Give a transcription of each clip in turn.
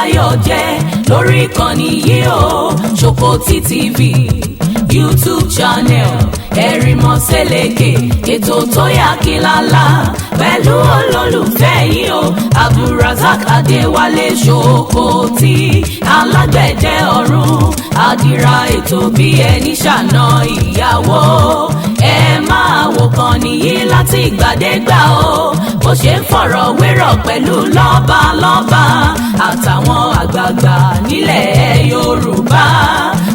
bayọ̀ jẹ́ lórí ìkànnì yìí o Ṣòkòtì TV YouTube channel Ẹ̀rìmọ̀ Sẹ́lẹ̀kẹ̀ ètò tó yà kílálà pẹ̀lú olólùfẹ́ yìí o Abdulrasaq Adéwálé Ṣòkòtì alágbẹ̀dẹ ọ̀run àdìrà ètò bí ẹni ṣàna ìyàwó ẹ máa wò kàn nìyí láti ìgbàdégbà o bó ṣe ń fọ̀rọ̀ wérọ̀ pẹ̀lú lọ́balọ́ba àtàwọn àgbààgbà nílẹ̀ Yorùbá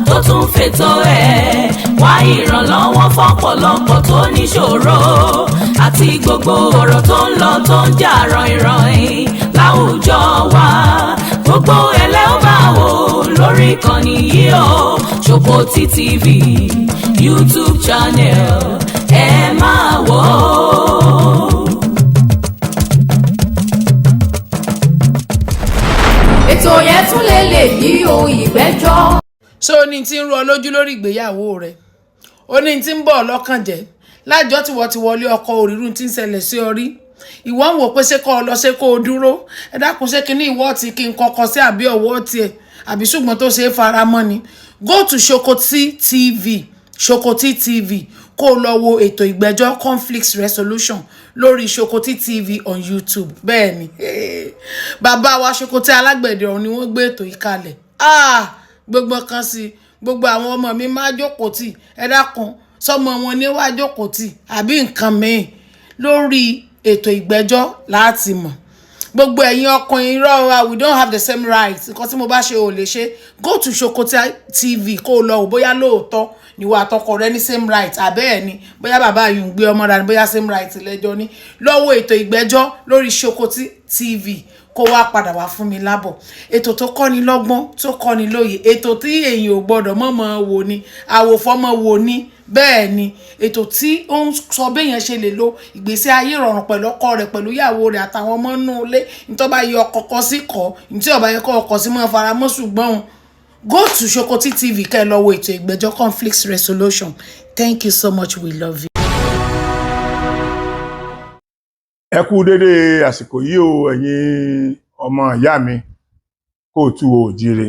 tó tún fètò ẹ̀ wá ìrànlọ́wọ́ fọ́pọ̀lọpọ̀ tó níṣòro àti gbogbo ọ̀rọ̀ tó ń lọ tó ń jà ràn-ìràn láwùjọ wa gbogbo ẹlẹ́ ó máa wò lórí ìkànnì yìí o Ṣòkòtì TV YouTube channel ẹ máa wò ó. ètò yẹn tún lè yí o ìgbẹ́jọ́. ṣé o ní tí ń rú ọ lójú lórí ìgbéyàwó rẹ o ní tí ń bọ̀ ọ lọ́kàn jẹ́ lájọ́ tí wọ́n ti wọlé ọkọ òrìrú tí ń ṣẹlẹ̀ sí ọ rí ìwọ ń wò pé ṣé kó o lọ ṣé kó o dúró ẹ dákun ṣé kí ní ìwọ tí kí n kọ́kọ́ sí àbí ọwọ́ tiẹ̀ àbí ṣùgbọ́n tó ṣe é fara mọ́ ni go to Ṣòkòtì TV kó o lọ wo ètò ìgbẹ́jọ́ conflict resolution lórí Ṣòkòtì TV on YouTube bẹ́ẹ̀ ni bàbá wa Ṣòkòtì alágbẹ̀dẹ ọ̀hún ni wọ́n gbé ètò yìí kalẹ̀ gbogbo kan sí gbogbo àwọn ọmọ mi máa jókòó tì ẹ dákun sọmọ wọn ní wá jókòó tì àbí nǹkan mìíràn lórí ètò ìgbẹ́jọ́ láti mọ̀ gbogbo ẹ̀yin ọkùnrin irọ́ we don't have the same rights nǹkan tí mo bá ṣe ò lè ṣe go to Ṣòkòtì TV kó o lọ wò bóyá lóòótọ́ níwọ àtọkọ rẹ ní same right àbẹ́ẹ̀ ni bóyá bàbá yìí ń gbé ọmọ rẹ bóyá same right lẹ́jọ́ ní lọ́wọ́ ètò ìgbẹ́jọ́ lórí Ṣòkòtì TV kó wá padà wá fún mi lábọ̀ ètò tó kọ́ni lọ́gbọ́n tó kọ́ni lóye ètò tí èyàn ò gbọ́dọ̀ mọ̀mọ́ wò ni àwòfọ́mọ́ wò ni bẹ́ẹ̀ ni ètò tí ó ń sọ béèyàn ṣe lè lo ìgbésí ayé ìrọ̀rùn pẹ̀lú ọkọ rẹ̀ pẹ̀lú ìyàwó rẹ̀ àtàwọn ọmọ inú ilé nítorí bá yẹ ọkọ kọ sí kọ́ nítorí ọba yẹ kọ́ ọkọ sí mọ́ faramọ́ ṣùgbọ́n go to Ṣòkòtì TV kẹ́ ẹ lọ wo ètò ìgbẹ́jọ́ conflict resolution. Thank you so much, we love you. ẹ kú dédé àsìkò yìí o ẹ̀yin ọmọ ìyá mi kóòtù òjíire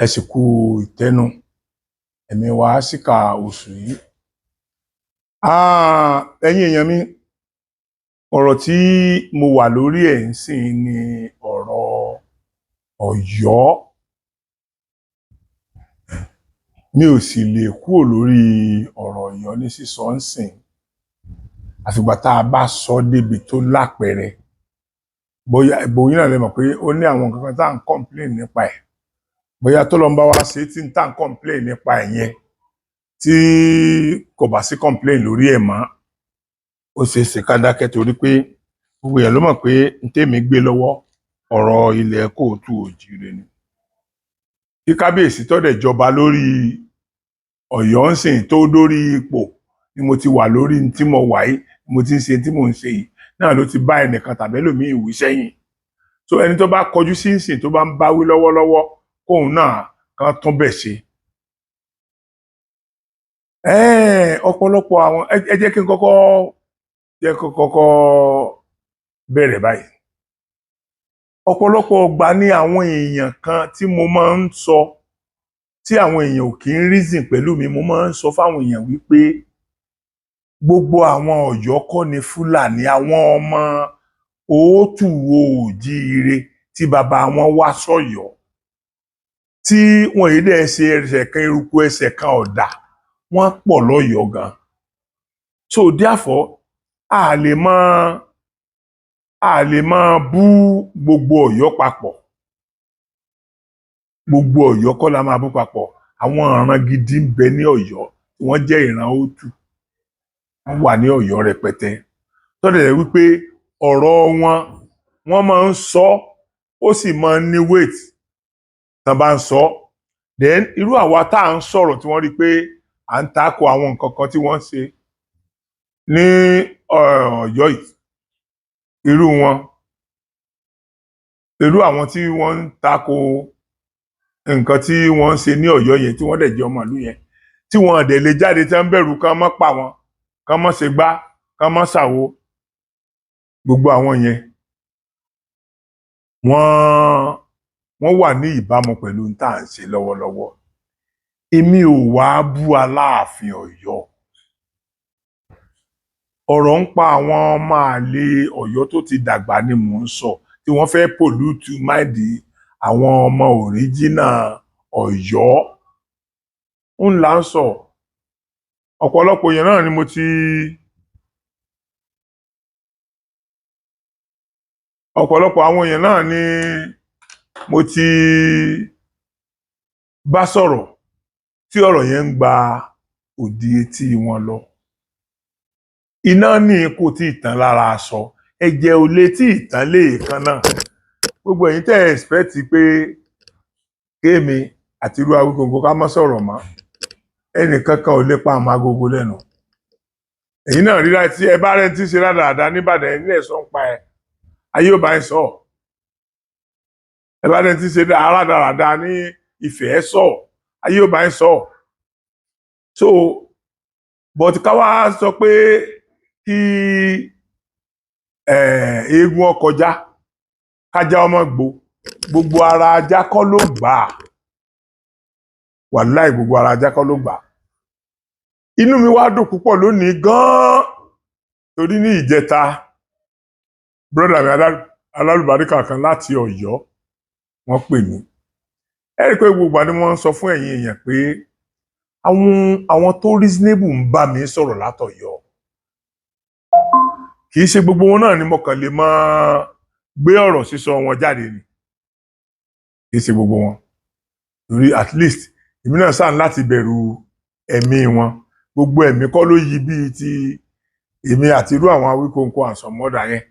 ẹ sì kú ìtẹ́nu ẹ̀mí wa síkà oṣù yìí ẹ̀yin èèyàn mi ọ̀rọ̀ tí mo wà lórí ẹ̀ ń sìn ni ọ̀rọ̀ Ọ̀yọ́ mi ò sì lè kúrò lórí ọ̀rọ̀ Ọ̀yọ́ ní sísọ ń sìn àfìgbà tá a bá sọ débi tó lápẹẹrẹ bóyá ìbòyìn náà lè mọ̀ pé ó ní àwọn kankan tá à ń complain nípa ẹ̀ bóyá tó lọ ń bá wa ṣe tí ń tá à ń complain nípa ẹ̀ yẹn tí kò bá sí complain lórí ẹ̀ mọ́ ó ṣeé ṣe ká dákẹ́ torí pé gbogbo èèyàn ló mọ̀ pé n tèmi gbé lọ́wọ́ ọ̀rọ̀ ilẹ̀ kóòtù òjíire ni kí kábíyèsí tọ́dẹ̀ jọba lórí Ọ̀yọ́ ń sìn tó dórí ipò ni mo ti wà lórí tí mo wà yìí mo ti ń ṣe tí mò ń ṣe yìí náà ló ti bá ẹnìkan tàbí ẹlòmíì ìwé sẹ́yìn so ẹni tó bá kọjú sí ìsìn tó bá ń báwí lọ́wọ́lọ́wọ́ kóun náà kan tún bẹ̀ ṣe. ọ̀pọ̀lọpọ̀ àwọn ẹ jẹ́ kí n kọ́kọ́ bẹ̀rẹ̀ báyìí ọ̀pọ̀lọpọ̀ ọgbà ní àwọn èèyàn kan tí mo máa ń sọ tí àwọn èèyàn ò kí ń reason pẹ̀lú mi mo máa ń sọ fáwọn èèyàn wípé gbogbo àwọn Ọ̀yọ́ kọ́ ni Fúlàní àwọn ọmọ òótù òjíire tí bàbá wọn wá sọ́yọ́ tí wọn yìí dẹ̀ ṣe ẹsẹ̀ kan eruku ẹsẹ̀ kan ọ̀dà wọ́n pọ̀ lọ́yọ̀ọ́ gan so therefore a lè máa bú gbogbo Ọ̀yọ́ papọ̀ gbogbo Ọ̀yọ́ kọ́ la máa bú papọ̀ àwọn ìran gidi ń bẹ ní Ọ̀yọ́ tí wọ́n jẹ́ ìran òótù wọ́n wà ní Ọ̀yọ́ rẹpẹtẹ tọ́dẹ̀ wípé ọ̀rọ̀ wọ́n máa ń sọ ó sì máa ń ní weight tán bá ń sọ then irú àwa tá à ń sọ̀rọ̀ tí wọ́n rí pé à ń takò àwọn nǹkan kan tí wọ́n ṣe ní Ọ̀yọ́ yìí irú àwọn tí wọ́n ń takò nǹkan tí wọ́n ń ṣe ní Ọ̀yọ́ yẹn tí wọ́n dẹ̀ jẹ́ ọmọ ìlú yẹn tí wọ́n dẹ̀ lè jáde tí wọ́n bẹ̀rù kán má pa wọn kán má ṣe gbá kán má ṣàwo gbogbo àwọn yẹn wọ́n wà ní ìbámu pẹ̀lú tá à ń ṣe lọ́wọ́lọ́wọ́. Èmi ò wá bú Aláàfin Ọ̀yọ́. Ọ̀rọ̀ ń pa àwọn ọmọ àlè Ọ̀yọ́ tó ti dàgbà ni mò ń sọ, tí wọ́n fẹ́ pollute mind àwọn ọmọ òríjínà Ọ̀yọ́. Ń là ń sọ. Ọ̀pọ̀lọpọ̀ èèyàn náà ni mo ti bá sọ̀rọ̀ tí ọ̀rọ̀ yẹn ń gba òdì etí wọn lọ. Iná ní kò tí ì tán lára aṣọ, ẹ̀jẹ̀ ò lè tí ì tán léèkan náà. Gbogbo ẹ̀yin tẹ́ expect pé kémi àti irú Awíkonko ká má sọ̀rọ̀ mọ́, ẹnìkankan ò lè pa àmọ́ agogo lẹ́nu. Ẹ̀yin náà rí láì tí ẹ bá rẹ̀ tí ṣe rádaràda níbàdàn ẹ̀ nílẹ̀ sọ ń pa ẹ̀, ayé ò bá ń sọ. Ẹ bá rẹ̀ tí ṣe rádaràda ní Ifẹ̀ sọ, ayé ò bá ń sọ. So but ká wá sọ pé kí eégún ọkọjá kájá ọmọ gbogbo ara ajá kọ́ ló gbà. Wàláì gbogbo ara ajá kọ́ ló gbà. Inú mi wá dùn púpọ̀ lónìí gan-an torí ní ìjẹta brọ́dà mi alálùbáríkà kan láti Ọ̀yọ́ wọ́n pè mí. Ẹ rí i pé gbogbo àdé wọ́n ń sọ fún ẹ̀yin èèyàn pé àwọn tó reasonable ń bá mi sọ̀rọ̀ látọ̀yọ́. Kì í ṣe gbogbo wọn náà ni mo kàn lè máa gbé ọ̀rọ̀ sísọ wọn jáde ni. Kì í ṣe gbogbo wọn. Torí at least èmi náà sáà láti bẹ̀rù ẹ̀mí wọn. Gbogbo ẹ̀mí kọ́ ló yí bíi ti èmi àti irú àwọn Awíkonko àsọmọ́dà yẹn.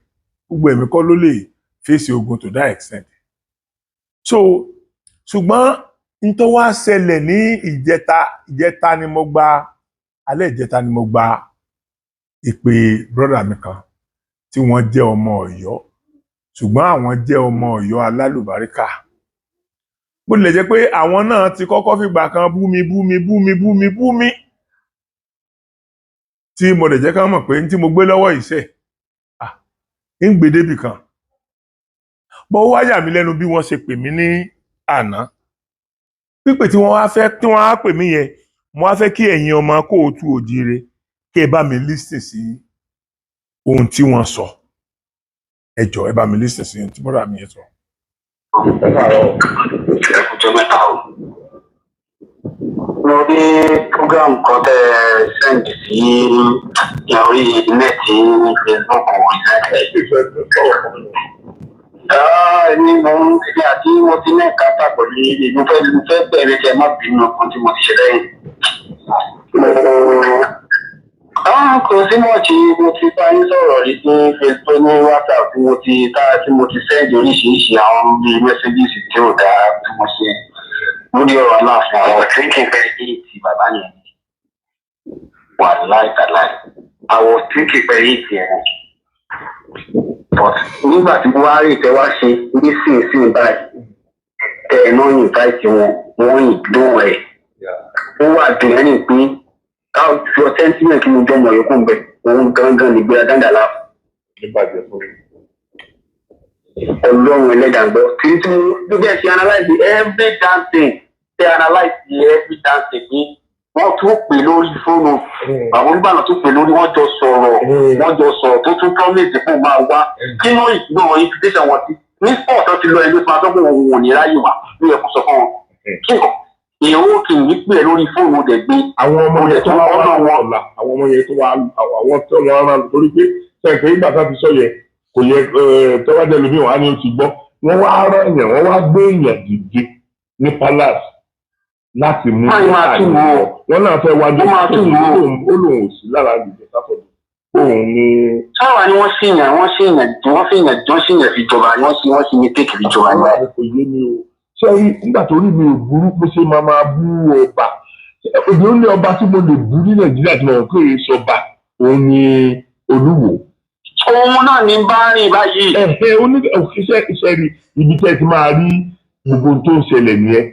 Gbogbo ẹ̀mí kọ́ ló lè fèsì ogun to that extent. So ṣùgbọ́n nítorí wá ṣẹlẹ̀ ní ìjẹta ni mo gba alẹ́ ìjẹta ni mo gba ìpè brọ́dà mi kan tí wọ́n jẹ́ ọmọ Ọ̀yọ́ ṣùgbọ́n àwọn jẹ́ ọmọ Ọ̀yọ́ alálùbáríkà. Bó tilẹ̀ jẹ́ pé àwọn náà ti kọ́kọ́ fìgbà kan bú mi tí mo dẹ̀ jẹ́ ká mọ̀ pé tí mo gbé lọ́wọ́ iṣẹ́ ń gbé débì kan. Bó wá yà mí lẹ́nu bí wọ́n ṣe pè mí ní àná. Pípè tí wọ́n á pè mí yẹn, mo wá fẹ́ kí ẹ̀yin ọmọ Kóòtù Òjíire kí ẹ bá mi listen sí ohun tí wọ́n sọ. Ẹ jọ̀ọ́ ẹ bá mi listen sí ohun tí brọ́dà mi yẹn sọ. Ẹ káàárọ̀, ẹ kú ọjọ́ mẹ́ta o. Mo rí program kan tẹ́ send sí orí nẹ́ẹ̀tì Facebook wọn ní mo ń ṣe àti mo ti ní ìkápá pẹ̀lú ilé mo fẹ́ bẹ̀rẹ̀ kí ẹ má bínú ọkàn tí mo ti ṣe lẹ́yìn. Kò sí mọ̀ọ́tì mo ti bá yín sọ̀rọ̀ rí ní Facebook ní WhatsApp tí mo ti send oríṣiríṣi àwọn bíi messages tí ò dáa tí mo ṣe lórí ọ̀rọ̀ Aláàfin àwọn thinking very easy bàbá yẹn wà láìkàláì àwọn thinking very easy ẹ̀ but nígbà tí Buhari ìtẹ́wá ṣe nísinsìnyí báyìí náà yìí báyìí wọ́n yìí dùn ẹ̀ ó wà dùn ẹ́ ní pé káwọn fi sentiment mo jọmọ yòókù bẹ òun gangan nígbé adáńdàlá Ọlọ́run ẹlẹ́dàá gbọ́ tí tó bẹ́ẹ̀ ti analyse every damn thing ṣe analyse every damn thing pé wọ́n tún pè lórí fóònù àwọn onígbàna tún pè lórí wọ́n jọ sọ̀rọ̀ tó tún promise fún máa wá nínú ìgbọ́n invitation wọn ti ní sport tó ti lọ ẹni tó máa tọ́gbọ̀n òun ò ní ráyè wá ní ẹ̀kú sọ fún wọn kí nǹkan èèwọ̀ kì í pè lórí fóònù dẹ̀ gbé àwọn ọmọ yẹn tó wá ọ̀la àwọn ọmọ yẹn tó wá àwọn tó wọ́n rán torí pé sẹ́ǹkì nígbà tá a ti sọ yẹ kò yẹ tọ́wádẹ́ lómi wà ní oṣù gbọ́ wọ́n wá rán èèyàn wọ́n wá gbé èèyàn dìde ní palace láti mú wọn náà fẹ́ wájú ó lòun ò sí lára ìjọ sáfọ̀dù òun ni. sáwà ni wọ́n ṣèyàn fi jọba wọ́n sì ní tèkì fi jọba ní. kò yé mi o ṣé nígbà tó rí mi ò burú bó ṣe máa bú ọba òbí ó ní ọba tí mo lè bú ní Nàìjíríà tí mo rò pé èso ọba òun ni Olúwo. Òun náà ní bá rìn báyìí. Iṣẹ́ rí ibi tẹ́ ti máa rí gbogbo tó ń ṣẹlẹ̀ nìyẹn.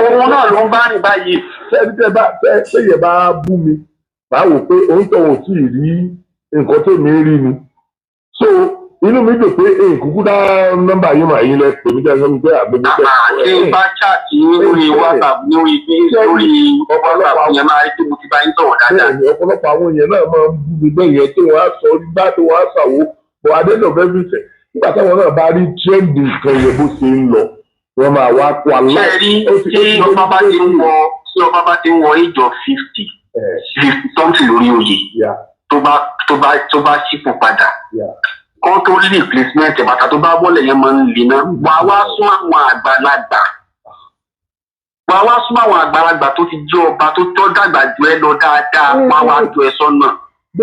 Òun náà ló ń bá rìn báyìí. Ṣẹ́yẹ bá bú mi, bá wò pé òun tó wò tí ì rí nǹkan tó mi rí ni. So inú mi dùn pé kúkú dá nọ́mbà yín mà yín lẹ pè mí jẹ́ sọ́mi pé àgbègbè tẹ̀. ṣé bá chaàtì lórí WhatsApp lórí WhatsApp yẹn máa rí pé mo ti bá yín sọ̀rọ̀ dáadáa. bẹ́ẹ̀ni ọ̀pọ̀lọpọ̀ àwọn èèyàn náà máa ń bú mi bẹ́ẹ̀ yẹn tí wọ́n á sọ nígbà tí wọ́n á ṣàwó bọ̀ adédọ̀ fẹ́ fi tẹ̀ nígbà táwọn náà bá rí tírẹ́ǹdì nǹkan yẹn bó ṣe ń lọ wọ́n máa wá kó aláwọ̀. ṣe rí tí ọba bá ti ń wọ age of 50 something lórí oyè tó bá sípò padà kó tó rí replacement bàtà tó bá bọ́lẹ̀ yẹn máa ń lè ná wá sún àwọn àgbàlagbà tó ti jẹ́ ọba tó tọ́ dàgbà jù ẹ lọ dáadáa wá jọ ẹ sọ́nà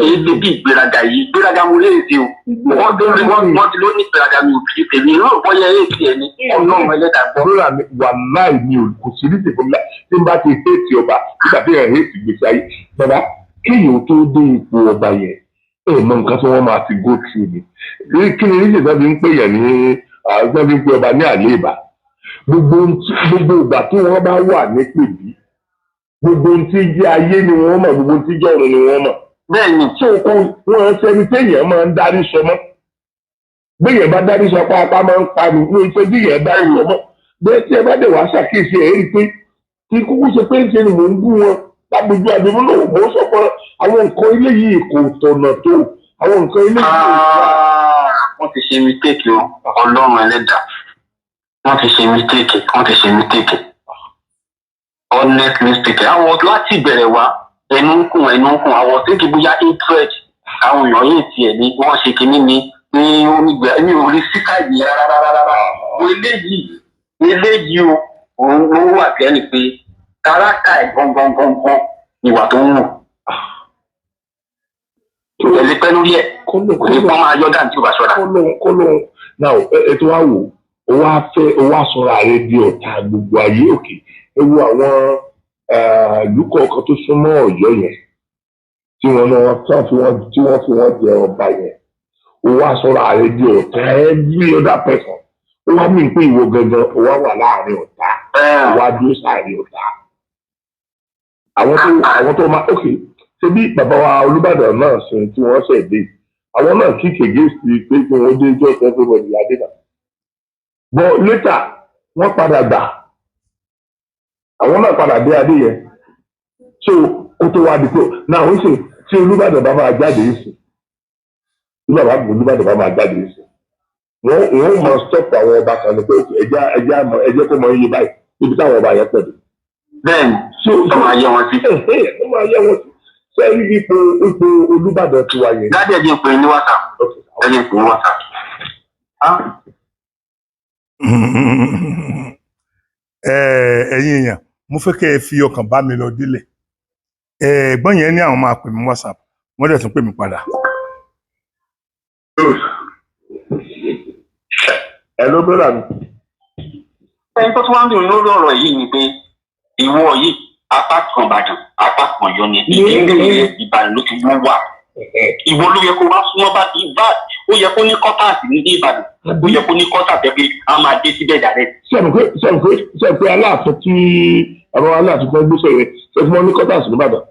èyí lè bí ìgbéraga mo lè ṣe o wọ́n ti ló ní ìgbéraga mi ò fi tèmi náà bọ́yá èsì ẹ̀ ní ọlọ́run ẹlẹ́dàá gbọ́. bọ́lá mi wà láì ní kò sí ní tèmi tí n bá ti héètì ọba nígbà tí ẹ̀ héètì gbèsè ayé bàbá kéèyàn tó dé ipò ọba yẹn mọ nǹkan tí wọ́n máa ti go through ni kí ni níṣẹ́ sábà ń pè yẹn ní sábà ń pè ọba ní àléébà gbogbo ìgbà tí wọ́n bá wà ní pèbí gbogbo ohun tí jẹ́ ayé ni wọ́n mọ̀ gbogbo ohun tí jẹ́ ọ̀run ni wọ́n mọ̀. bẹ́ẹ̀ni tí wọ́n ṣẹ́ni téèyàn máa ń darí sọ mọ́ béèyàn bá darí sọ pápá máa ń pa ní iṣẹ́ bí èèyàn darí sọ mọ́ bẹ́ẹ̀ tí ẹ bá dẹ̀ wá ṣàkíyèsí ẹ̀ rí i pé kí kúkú ṣe pé ń ṣe ni mò ń bú wọn lágbègbè àdébó náà mò ń sọ pé àwọn nǹkan ilé yìí kò tọ̀nà tó àwọn nǹkan ilé yìí. wọ́n ti ṣe mistake o ọlọ́run ẹlẹ́dàá wọ́n ti ṣe mistake honestly speaking àwọn láti ìbẹ̀rẹ̀ wá ẹnu ń kùn àwọn tí kì í bóyá hatred àwọn èèyàn yìí tiẹ̀ ní wọ́n ṣe kínní ní onígbà ní orí síkà yìí rárá eléyìí o òun ló wà bẹ́ẹ̀ ni pé káràkà ẹ̀ gangan ìwà tó ń wù ẹ̀lí pẹ́ lórí ẹ̀ kò ní pọ́n máa yọ dáǹtí ò bá ṣọ́ra. kólóhùn náà ètò wa wò ó wá sọ̀rọ̀ ààrẹ di ọ̀tá gbogbo ayé òkè ẹ wo àwọn ìlú kọ̀ọ̀kan tó súnmọ́ Ọ̀yọ́ yẹn tí wọ́n fi wọ́n jẹ ọba yẹn ó wá sọ̀rọ̀ ààrẹ di ọ̀tá every other person ó wá mí pé ìwọ gangan ó wá wà láàrin ọ̀tá ó wá dúró sáàrin ọ̀tá àwọn tó máa ókè ṣe bí bàbá wa Olúbàdàn náà ṣe tí wọ́n ṣẹ̀ dé àwọn náà kí kègé sí pé kí wọ́n dé ìjọ ìfẹ́ fún ọdún adé náà but later wọ́n padà gbà àwọn náà padà dé adé yẹn so ó tó wá di pé náà ó sì tí Olúbàdàn bá máa jáde yìí Olúbàdàn bá máa jáde yìí wọ́n máa stop àwọn ọba kan ní pé ẹjẹ́ kó mọ iye báyìí níbi táwọn ọba yẹn pẹ̀lú. bẹ́ẹ̀ni ó máa yẹ wọn sí. ó máa yẹ wọn sí sẹ́yìn ipò Olúbàdàn ti wà yẹn. dájú ẹ̀jẹ̀ pé ní WhatsApp ẹ̀jẹ̀ pé ní WhatsApp. ẹ̀yin èèyàn mo fẹ́ kẹ́ ẹ fi ọkàn bá mi lọ délẹ̀ ẹ̀gbọ́n yẹn ní àwọn máa pè mí WhatsApp wọ́n dẹ̀ tún pè mí padà. ẹ ló bẹ̀rẹ̀ mi. ẹni tó tún wá ń dùn lórí ọ̀rọ̀ yìí ni pé ìwọ yìí apá kan Ìbàdàn apá kan Ọ̀yọ́ ni ìdílé Ìbàdàn ló ti wọ́n wà ìwọ ló yẹ kó wá súnmọ́ bá ti bá ó yẹ kó ní kọ́tàsì ní Ìbàdàn ó yẹ kó ní kọ́tàsì pé a máa dé síbẹ̀ dàrẹ́. sẹ́ǹpé aláàfin tí àwọn aláàfin kan gbé sọ̀rọ̀ ṣe fún wọn ní kọ́tàsì ní Ìbàdàn.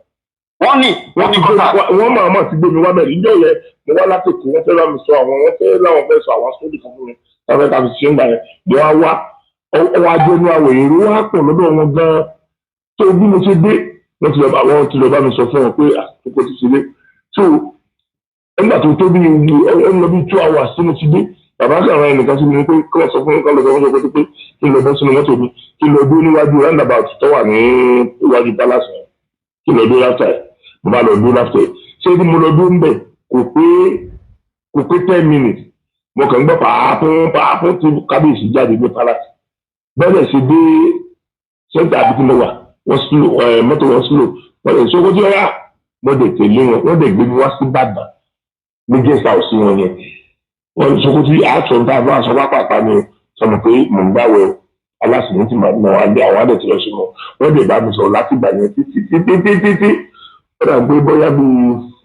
wọ́n ní kọ́tàsì. wọ́n máa ti gbé mi wá bẹ́ẹ̀ níjọ́ yẹn mo wá láti kó wọ́n fẹ́ láwọn sọ àwọn wọ́n fẹ́ láwọn fẹ́ sọ àwọn sódì kan fún mi láwọn ká fi ṣe ń gbà yẹn mo wá ọwọ́ ajẹ́nu àwọ̀ èrò wá pọ̀ lọ́dọ̀ wọn gan-an tó bí mo ṣe dé wọ́n ti lọ bá mi sọ fún wọn pé àkókò ti ṣe dé so nígbà tó tó bí ọ̀nà bí 2 hours tí mo ti dé bàbá sàrán ẹnìkan sí mi pé kí wọ́n sọ fún kálọ̀ sọ fún pé kí n lọ bọ́ sínú mọ́tò mi kí n lọ dúró níwájú roundabout tó wà ní iwájú palace yẹn kí n lọ dúró láfta ẹ̀ mo bá lọ dúró láfta ẹ̀ ṣé tí mo lọ dúró ń bẹ̀ kò pé 10 minutes mo kàn ń gbọ́ pàápàá tí kábíyèsí jáde ní palace bẹ́ẹ̀ ṣe dé sẹ́ńtà àbí tí mo wà wọ́n slow mọ́tò wọn slow wọ́n lè sọ kó tí ó yá wọ́n lè tẹ̀lé wọn wọ́n lè gbé mi wá sí Ìbàdàn ní guest house wọn yẹn wọ́n sọ kó tí àtọ̀ ń bá àwọn aṣọ pápá ni sọmọ pé mò ń gbàwẹ̀ aláṣẹ tí màá nà wọ́n àwọn àdẹ̀ tí lọ sí wọn wọ́n lè bá mi sọ̀rọ̀ láti ìgbà yẹn títí wọ́n dà gbé bóyá bí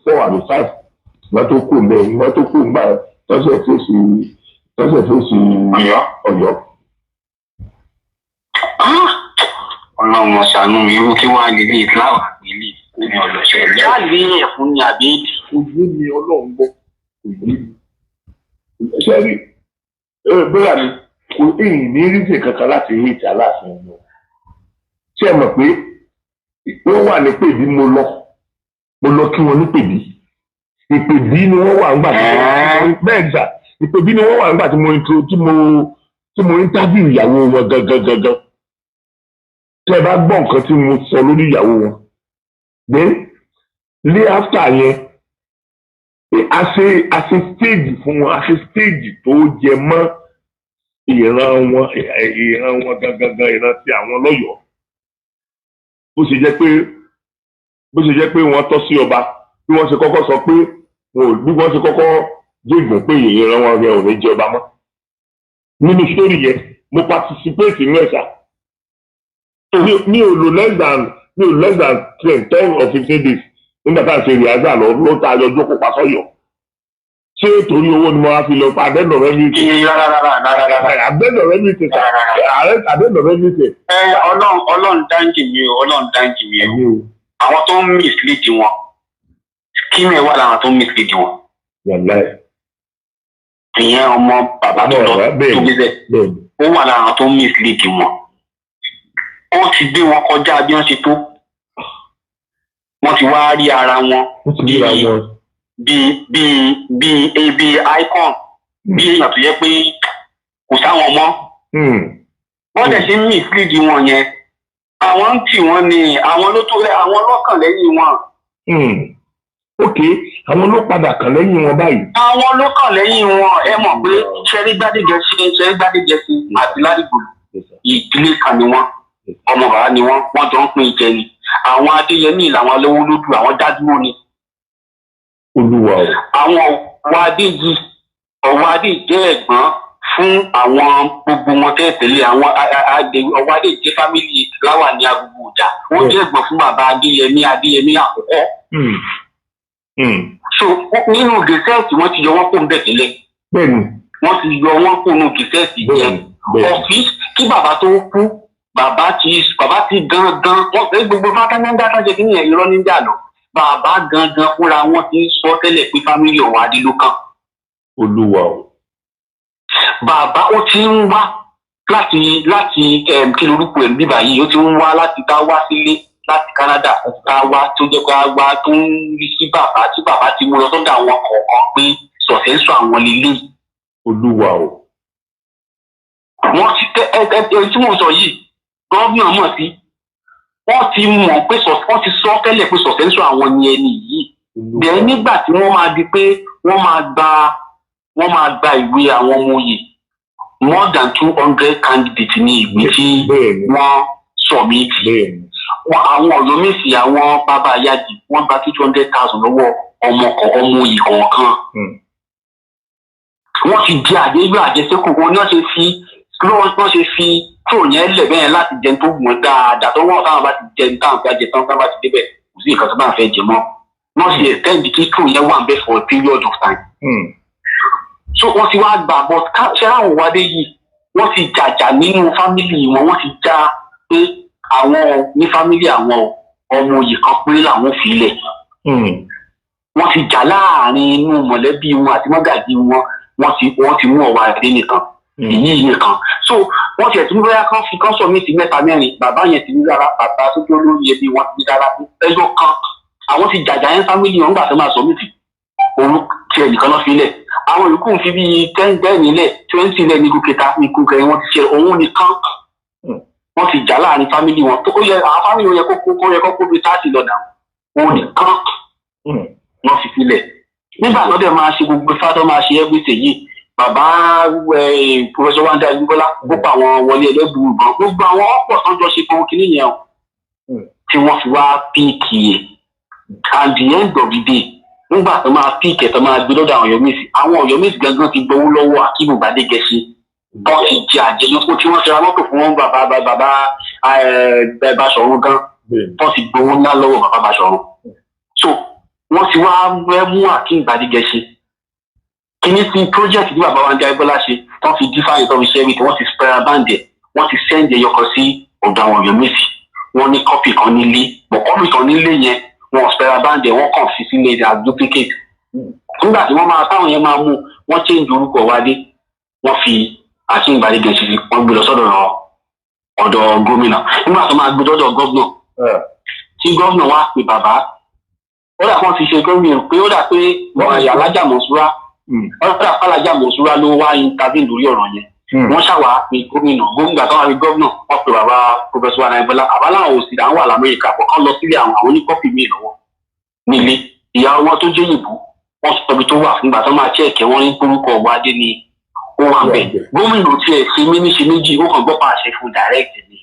4 àbí 5 wọ́n tó kù mẹ́ wọ́n tó kù gbà tọ́sẹ̀ fèsì Ọ̀yọ́. Ọlọ́run ṣàánú irú kí wọ́n á lè lè láwà nílé ní ọlọ́ṣẹ́ láàrin ẹ̀fún ní àbẹ́ẹ̀dì. ojú mi Ọlọ́run gbọ́ ojú mi sẹ́rí bóyá ni kò ní rídì kankan láti rí ìjà láàfin lọ ṣé ẹ mọ̀ pé wọ́n wà ní pèbí mo lọ kí wọ́n ní pèbí ìpèbí ni wọ́n wà nígbà tí bẹ́ẹ̀ gbà ìpèbí ni wọ́n wà nígbà tí mo interview ìyàwó wọn gangan tẹ́ ẹ bá gbọ́ nǹkan tí mo sọ lórí ìyàwó wọn then lé after yẹn a ṣe stage fún wọn a ṣe stage tó jẹ mọ́ ìran wọn gangan ìran ti àwọn lọ́yọ̀ọ́ bó ṣe jẹ́ pé wọ́n tọ́ sí ọba bí wọ́n ṣe kọ́kọ́ sọ pé bí wọ́n ṣe kọ́kọ́ jẹ́gbọ́n pé ìran wọn yẹn ò ní jẹ ọba mọ́ nínú sórí yẹn mo participate nínú ẹ̀ṣà mi ò lò less than 10 or 15 days nígbà tá à ń ṣe ìrìnàjò ló ta ayọ̀ jókòó pa sọ́yọ̀ ṣé torí owó ni mo wá fi lọ pa àdẹ́nà rẹ ní ìtẹ̀ àdẹ́nà rẹ ní ìtẹ̀ àdẹ́nà rẹ ní ìtẹ̀. Ọlọ́run dáńjì mi o àwọn tó ń mislead wọn kí ni ẹ wà láwọn tó ń mislead wọn. ìyẹn ọmọ bàbá tó lọ tó gbé bẹ́ẹ̀ ó wà láwọn tó ń mislead wọn ó ti gbé wọn kọjá bí wọ́n ṣe tó wọ́n ti wá rí ara wọn bí icon bí èèyàn tó yẹ pé kò sáwọn mọ́ wọ́n dẹ̀ ṣe ń mislead wọn yẹn àwọn ń tì wọ́n ní àwọn ló tó àwọn lọ́kàn lẹ́yìn wọn. ok àwọn ló padà kàn lẹ́yìn wọn báyìí. àwọn ló kàn lẹ́yìn wọn ẹ mọ̀ pé ṣẹ́rí Gbádégẹṣin àti Ládìgbòlù ìdílé kan ni wọ́n ọmọ bàbá ni wọ́n jọ ń pín ìjẹ ni àwọn Adéyẹmí làwọn lówó lódù àwọn dádúró ni. Olúwa o. àwọn Ọ̀wádé jẹ́ ẹ̀gbọ́n fún àwọn gbogbo wọn tẹ́tẹ̀lé àwọn Ọ̀wádé jẹ́ fámìlì láwà ní agbègbè ọjà wọ́n jẹ́ ẹ̀gbọ́n fún bàbá Adéyẹmí àkọ́kọ́. so nínú gẹ̀ẹ́sẹ̀tì wọ́n ti yọ wọ́n kó ń bẹ̀ tẹ́lẹ̀ wọ́n ti yọ wọ́n kó nínú gẹ̀ẹ́sẹ̀tì yẹn ọ̀fíìsì kí bàbá tó kú bàbá ti gangan wọ́n fẹ́ gbogbo fátánáńdá sájẹ kí nìyẹn irọ́ níjà lọ bàbá gangan fúnra wọn ti ń sọ tẹ́lẹ̀ pé fámìlì Ọ̀wádé ló kàn. Olúwa o. bàbá ó ti ń wá láti kí lorúkọ ẹ̀ bíbá yìí ó ti ń wá láti ká wá sílé láti Canada ká wá tó jẹ́ ká wá tó ń rí sí bàbá tí bàbá ti mú lọ sọ́dọ̀ àwọn kọ̀ọ̀kan pé sọ̀tẹ́ ń sọ àwọn lílé. Olúwa o. wọ́n ti tí mo sọ yìí gọ́ọ̀nà mọ̀ sí wọ́n ti mọ̀ pé wọ́n ti sọ tẹ́lẹ̀ pé sọ̀tẹ́ ń sọ àwọn ni ẹni yìí bẹ́ẹ̀ nígbà tí wọ́n máa di pé wọ́n máa gba ìwé àwọn ọmọ oyè more than 200 candidates ní ìwé tí wọ́n submit àwọn Ọ̀yọ́mèsì àwọn bàbá Yájì wọ́n gba 200,000 lọ́wọ́ ọmọ oyè kọ̀ọ̀kan wọ́n ti di àjẹsẹ́kù wọn ni wọ́n ṣe fi tó yẹn lẹ̀ bẹ́ẹ̀ láti jẹun tó gbọ̀n dáadáa tó wọ́n táwọn bá ti jẹun táwọn fẹ́ jẹ tán táwọn bá ti débẹ̀ kò sí nǹkan tó bá fẹ́ jẹ mọ́ wọ́n ṣe extend kí tó yẹn wà ń bẹ̀ for a period of time. so wọ́n ti wá gbà bọ́ ṣé àwọn Ọ̀wádé yìí wọ́n ti jàjà nínú fámìlì wọ́n ti já pé àwọn ní fámìlì àwọn ọmọ òye kan péré làwọn fi lẹ̀ wọ́n ti jà láàrin inú mọ̀lẹ́bí wọn àti mọ́gàjí wọ́n ti mú Ọ̀wádé nìkan èyí nìkan so wọ́n ti ẹ̀ tí ń bóyá kan sọ mí sí 3-4 bàbá yẹn ti ní rárá bàbá tó tó lórí ẹbí wọn ti ní rárá ẹjọ́ kan àwọn ti jàjà yẹn fámìlì wọn gbà tó máa sọ mí sí òun ti ẹnìkan náà fi lẹ̀ àwọn yòókù ń fi bíi 10 nílẹ̀ 20 lẹ̀ ní kúkẹta ní kúkẹ wọn ti ṣe òun nìkan wọ́n ti jà láàrin fámìlì wọn tó yẹ àwọn fámìlì wọn yẹ kó bíi 30 lọ́dà òun nìkan wọ́n fi sílẹ̀ nígbà tó dẹ̀ máa ṣe gbogbo fátọ́ máa ṣe everything yìí bàbá Professor Wande Ajíbọ́lá gbogbo àwọn wọlé ẹlẹ́bùrú ìbọn gbogbo àwọn ọ̀pọ̀ tó ń jọ ṣe fún kínní yẹn tí wọ́n fi wá píìkì ẹ̀ at the end of the day nígbà tó máa píìkì ẹ̀ tó máa gbé lọ́dọ̀ àwọn Ọ̀yọ́mèsì gangan ti gbowó lọ́wọ́ Akíìmù Gbádégẹṣin bọ́n ti jẹ àjẹyọ́pọ̀ tí wọ́n ṣe ra mọ́tò fún bàbá Baṣọ̀run gan bọ́n ti gbowó ńlá lọ́wọ́ bàbá Baṣọ̀run so wọ́n ti wá mú Akíìmù Gbádégẹṣin kìíní sí project tí bàbá Wande Ajíbọ́lá ṣe wọ́n fi dífáyé tó fi ṣe everything wọ́n ti spare band ẹ̀ wọ́n ti send ẹyọkọ sí ọ̀dọ̀ àwọn Ọ̀yọ́mèsì wọ́n ní copy kan nílé but copy kan nílé yẹn wọ́n spare band ẹ̀ wọ́n kàn fi sílé as duplicate nígbà tí wọ́n máa táwọn yẹn máa mú wọ́n change orúkọ wa dé wọ́n fi Akeem Gbadege sí wọ́n gbé lọ sọ́dọ̀ ọ̀dọ̀ gómìnà nígbà tó máa gbé lọ́dọ̀ gómìnà tí gómìnà wá pè bàbá ó dà kán ti ṣe gómìnà pé ó dà pé Alájà Mọ̀súrà ó dà pé Alájà Mọ̀súrà ló wá intervene lórí ọ̀rọ̀ yẹn wọ́n ṣàwà pé gómìnà tó wà ní gómìnà wọ́n pe bàbá Professor Anayibola àbáláwọn òsì là ń wà l'Amẹ́ríkà pọ̀ kán lọ sílé àwọn oníkọ́pì mi lọ́wọ́ nílé ìyá wọn tó jẹ́ yìnbó wọ́n sọ ibi tó wà fúngbà tó máa chẹ́ẹ̀kẹ́ wọ́n ní orúkọ Wádé ni ó wà bẹ́ẹ̀ gómìnà tiẹ̀ ṣe méníṣe méjì ó kàn gbọ́ pàṣẹ fún direct ni.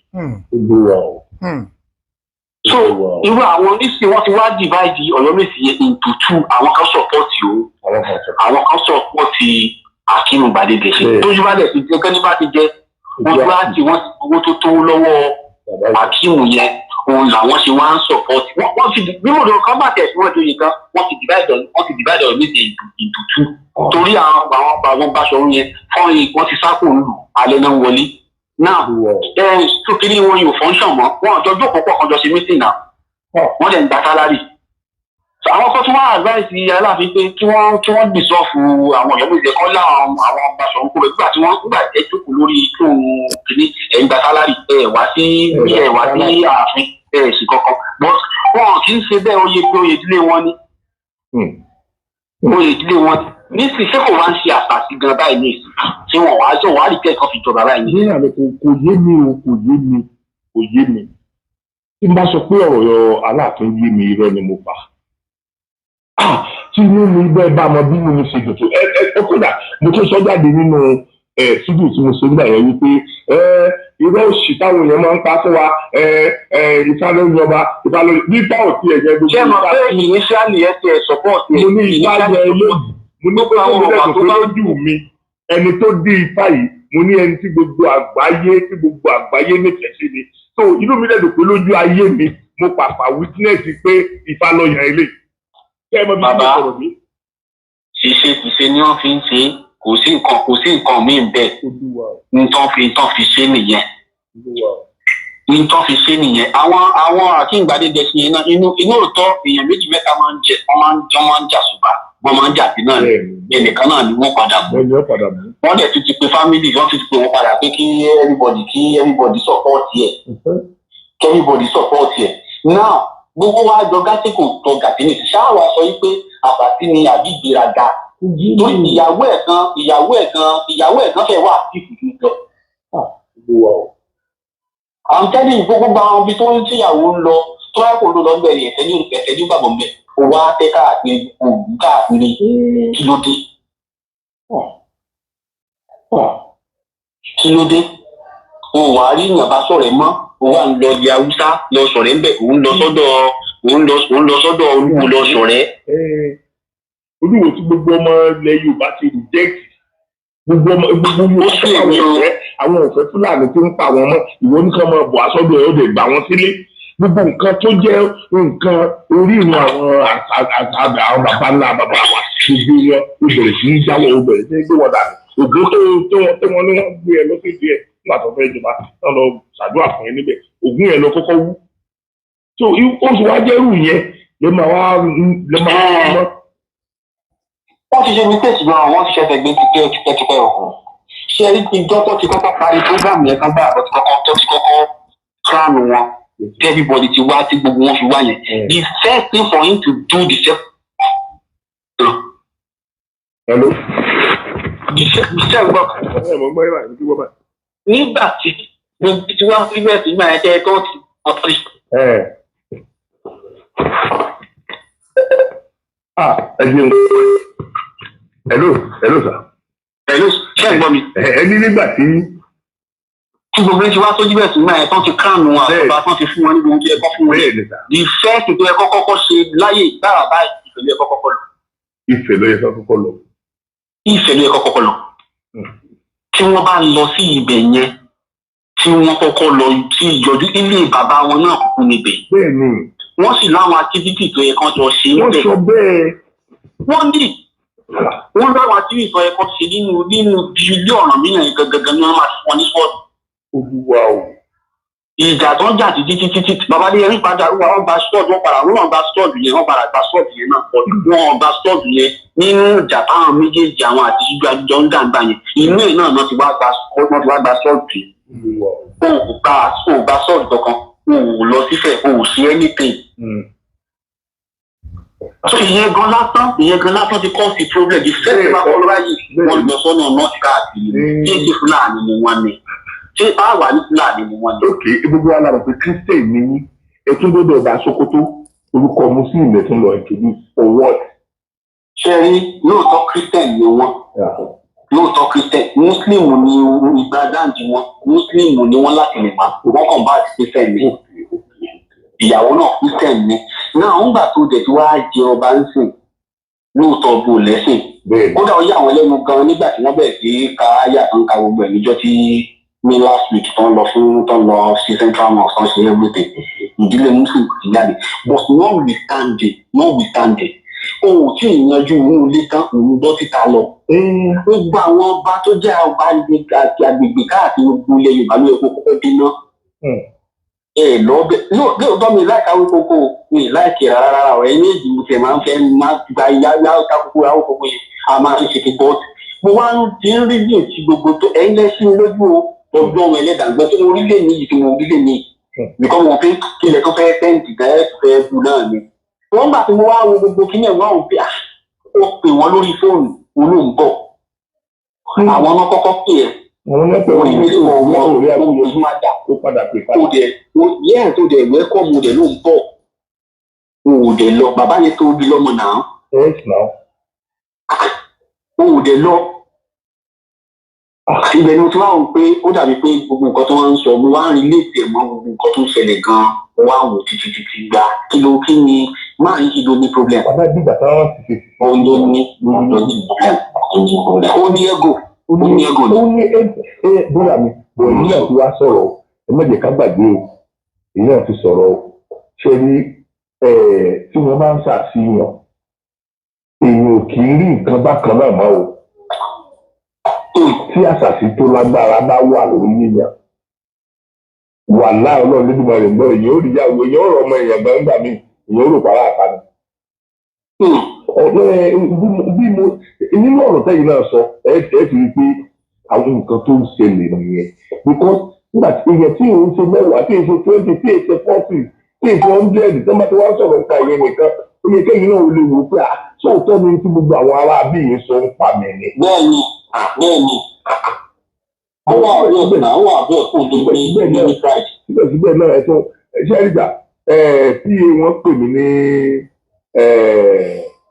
So irú àwọn oníṣẹ́ wọn ti wá divide Ọ̀yọ́mèsì yẹn into two àwọn kan support o àwọn kan support Akeem Gbadege ṣe tójú bá dẹ̀ ti jẹ́ kẹ́ni bá ti jẹ́ wọ́n tó láti wọ́n ti owó tó tó lọ́wọ́ Akeem yẹn òun làwọn ṣe wá ń support wọ́n ti bí mo lọ kán bá tẹ̀ sí wọ́n tó yẹ kan wọ́n ti divide Ọ̀yọ́mèsì into two torí àwọn Báṣọ̀run yẹn fọ́n wọ́n ti sápò ń lù alẹ́ náà wọlé náà tó kiri wọn yóò function mọ́ wọn àjọ jókòó pọ̀ kan jọ ṣe meeting náà wọ́n dẹ̀ ń gba salary àwọn kan tún wá advice Aláàfin pé kí wọ́n dissolve àwọn Ọ̀yọ́mèsì kan láwọn àwọn Báṣọ̀run kúrò nígbà tí wọ́n gbà jẹ́ jókòó lórí tó kiri ẹ̀ ń gba salary wá sí ààfin sí kankan but wọn kì í ṣe bẹ́ẹ̀ oyè ìdílé wọn ni oyè ìdílé wọn nísìnyí ṣé kò wá ń ṣe àṣàṣì gan báyìí ní ìsìn tí wọn wàá rí kẹ́kọ̀ọ́ fi jọba báyìí. ní àná kò yé mi tí n bá sọ pé ọ̀rọ̀ Aláàfin yé mi irọ́ ni mo pa tí inú mi bẹ́ẹ̀ bá mọ bí mo ṣe dòtò ẹ kódà mo tún sọ jáde nínú fídíò tí mo ṣe nígbà yẹn wípé irọ́ òṣì táwọn èèyàn máa ń pa fún wa Ifá ló ń yọba Ifá ló nípa òtí ẹ̀jẹ̀ gbogbo. ṣé mo pé initially ẹ ti ẹ̀ support ẹ. mo ní Ifá yẹ eléyìí mo ní pé àwọn ọ̀rọ̀ tó lójú mi ẹni tó dé Ifá yìí mo ní ẹni tí gbogbo àgbáyé nífẹ̀ẹ́ sí mi so inú mi lẹ́dùn pé lójú ayé mi mo pàpà witness pé Ifá ló yan eléyìí. bàbá ṣiṣẹ́ ni wọ́n fi ń ṣe kò sí nǹkan míì bẹ́ẹ̀ nǹkan fi ṣe nìyẹn nǹkan fi ṣe nìyẹn àwọn Akeem Gbadege ṣe yẹn náà inú òótọ́ èèyàn méjì mẹ́ta máa ń jẹ wọ́n máa ń jà ṣùgbọ́n wọ́n máa ń jà sí náà ẹnìkan náà ni wọ́n padà mú wọ́n dẹ̀ tún ti pe family wọ́n ti pe wọ́n padà pé kí everybody support ẹ̀ now gbogbo wa jọ gàtí kò tọ gàtí ní ṣáà wá sọ pé àbàtì ni àbí ìgbéraga torí ìyàwó ẹ̀ kan fẹ́ wà sí ìfìdí lọ. àwọn tẹ́lẹ̀ gbogbo àwọn ibi tó ń tíyàwó ń lọ tó wá kó ló lọ bẹ̀rẹ̀ ẹ̀tẹ́jú gbàgbọ́ mẹ́ kó wá tẹ́ káàkiri kí ló dé òun wà á rí ìyàn bá sọ̀rọ̀ ẹ̀ mọ́ òun wà ń lọ ilẹ̀ Haúsá lọ sọ̀rọ̀ ẹ̀ ń bẹ̀ òun lọ sọ́dọ̀ Olúwo lọ sọ̀rẹ́. Olúwo tí gbogbo ọmọ ilẹ̀ Yorùbá ti reject gbogbo àwọn òfẹ́ Fúlàní tí ń pa àwọn ọmọ ìwọ nìkan máa bọ̀ aṣọ́dọ̀ ẹ̀ ó lè gbà wọ́n sílé gbogbo nǹkan tó jẹ́ nǹkan orí ìrìn àwọn bàbá ńlá bàbá wa gbogbo wọn ó bẹ̀rẹ̀ sí í jáwọ́ ó bẹ̀rẹ̀ sí í gbé wọn dànù ògbó tó wọn ní wọ́n gbé ẹ lọ́sẹ̀dí ẹ̀ nígbà tó fẹ́ jọba náà lọ ṣàdúrà fún ẹ níbẹ̀ ògùn yẹn lọ kọ́kọ́ wú so oṣù wa jẹ́rù yẹn lè máa wá mọ́. wọ́n ti ṣe mistake gan wọ́n ti ṣẹ̀ṣẹ̀ gbé tipẹ́tipẹ́ ọ̀hún ṣé ẹni tí dọ́kọ̀ ti kọ́kọ́ parí program yẹn kan bá àbọ̀ ti kọ́kọ́ crown wọn everybody ti wá tí gbogbo wọn fi wá yẹn the first thing for him to do the same. Hello. Iṣẹ́ gbọ́. Nígbà tí wọ́n fi bẹ́ẹ̀ sí máa ẹ̀jẹ̀ tó ti ọ̀tọ̀ yìí. Hello sir. Hello ṣé ẹ gbọ́ mi. Ẹni nígbà tí gbogbo ẹni tí wá sójú bẹ́ẹ̀ sí máa ẹ̀ tán ti kánú àbá tán ti fún wọn ní gbogbo ẹ̀kọ́ fún wọn. The first tó ẹ̀kọ́ kọ́kọ́ ṣe láyé ìgbára báyìí ìfẹ̀lẹ́ ẹ̀kọ́ kọ́kọ́ lọ. Ìfẹ̀lẹ́ ẹ̀kọ́ kọ́kọ́ lọ. Tí wọ́n bá lọ sí ibẹ̀ yẹn tí wọ́n kọ́kọ́ lọ sí ìjọdún ilé bàbá wọn náà kúkú níbẹ̀. Bẹ́ẹ̀ni. Wọ́n sì láwọn activity tó yẹ kán jọ ṣe ń bẹ̀. Wọ́n sọ bẹ́ẹ̀. Wọ́n láwọn activity tó yẹ kán ṣe nínú ilé ọ̀ràn mìíràn gangan ni wọ́n máa fún wọn ní sọ́ọ̀dù. Olúwa o. ìjà tó ń jà títí bàbá dé ẹrí padà wọn gba stọọdù wọn gba stọọdù yẹn wọn padà gba stọọdù yẹn náà pọ wọn gba stọọdù yẹn nínú ìjà táwọn méjèèjì àwọn àti ṣíjú àjọ ń dàgbà yẹn inú ẹ̀ náà ti wá gba stọọdù yẹn ò gba stọọdù kankan ò lọ sífẹ̀ ò sí anything. So ìyẹn gan lásán ti cause the problem the first time akọ lọ́wọ́ yìí wọ́n lọ sọ́nà nọ́ọ̀tì káàkiri kí n ṣe fúlàní ni wọ́n ní ṣé báwa ní fúlàní ni wọ́n ní. ok gbogbo alára pé christian ní yín ẹtún gbọ́dọ̀ bá Sokoto orúkọ muslim ẹtún lọ introduce for what. ṣe rí lóòótọ́ christian ni wọ́n lóòótọ́ christian muslim ni ìgbàdáǹdì wọn muslim ni wọ́n láti lè máa wọ́n kàn bá àti christian ni ìyàwó náà christian ni náà ń gbà tó dẹ̀ tí wàá jẹ ọba ń sìn lóòótọ́ bò lẹ́sìn kódà ó yà wọ́n lẹ́nu gan nígbà tí wọ́n bẹ̀rẹ̀ sí ká yà tó ń ka gbogbo ẹ̀ níjọ́ tí ní last week tó ń lọ sí central mosque tó ń ṣe everything ìdílé muslim ti jáde but notwithstanding ohun tí ìyanjú inú ilé tán òun gbọ́ síta lọ gbogbo àwọn ọba tó jẹ́ ọba agbègbè káàkiri gbogbo ilẹ̀ Yorùbá ló yẹ kó kọ́kọ́ dínà lóòótọ́ mi láìka Awíkókó mi láìkì rárá ọ̀rẹ́ ní èdè mo tẹ̀ máa ń fẹ́ máa gba yáyá kákókó Awíkókó yẹn a máa ń ṣe ti bọ́ọ̀tì mo wá ń ti ń rí bí èsì gbogbo tó ẹ̀yin lẹ́sìn lójú ọdún ọmọ ẹlẹ́dàgbẹ́ tó mo rí lè ní yìí tí mo rí lè ní nìkan mo fi kílẹ̀ tó fẹ́ tẹ́ǹtì gan fẹ́ bu náà ni wọ́n gbà tí mo wá wo gbogbo kíní ẹ̀ wọ́n ò pé ó pè wọ́n lórí fóònù olóńgbò àwọn ọmọ kọ́kọ́ pè ẹ́ àwọn mẹ́pẹ̀ orí mi tí wọ́n wọ́n rí àwọn ojú máa dà ó padà pè padà. tó dẹ̀ wẹ́kọ̀ mo dẹ̀ ló ń bọ̀ o ò dẹ̀ lọ bàbá yẹn tó bí lọ́mọ náà. yes now. o ò dẹ̀ lọ. ibẹ̀ ni mo ti wá wò pé ó dàbí pé gbogbo nǹkan tó wá ń sọ mo wá ń rí léèdè mọ́ gbogbo nǹkan tó ń ṣẹlẹ̀ gan-an mo wá wò títí gbà kí ni máa ń kí ló ní problem. bàbá ìdígbà táwọn ti ṣe. ó ní problem ó ní ego. ó ní bóyá mi bọ̀ èyí náà ti wá sọ̀rọ̀ ẹ má jẹ́ ká gbàgbé o èyí náà ti sọ̀rọ̀ ṣe ní tí wọ́n bá ń ṣàfihàn èèyàn ò kì í rí nǹkan bákan náà mọ́ o tí àṣàṣì tó lágbára bá wà lórí yíyan wà láì ọlọ́run lójúmọ́ rẹ̀ gbọ́ èèyàn ò rí yàwó èèyàn ò rọ ọmọ èèyàn gbàǹgbà mi èèyàn ò rò pàrọ̀ àpáni. bí mo nínú ọ̀rọ̀ tẹ́yìn náà sọ ẹ ti rí i pé àwọn nǹkan tó ń ṣẹlẹ̀ nìyẹn because nígbà tí èèyàn tí òun ṣe mẹ́wàá tí èèyàn ṣe 20 tí èèyàn ṣe 40 tí èèyàn ṣe 100 tí wọ́n bá ti wá sọ̀rọ̀ nípa ìyẹn nìkan ó yẹ kéyìn náà ó lè wò pé sóòótọ́ ni tí gbogbo àwọn ará bí yìí sọ ń pa mí ni. bẹ́ẹ̀ni àwọn àbúrò náà àwọn àbúrò kò lè gbé ní pride. síbẹ̀síbẹ̀ náà ẹ̀ tó ṣẹ́ríjà tí wọ́n pè mí ní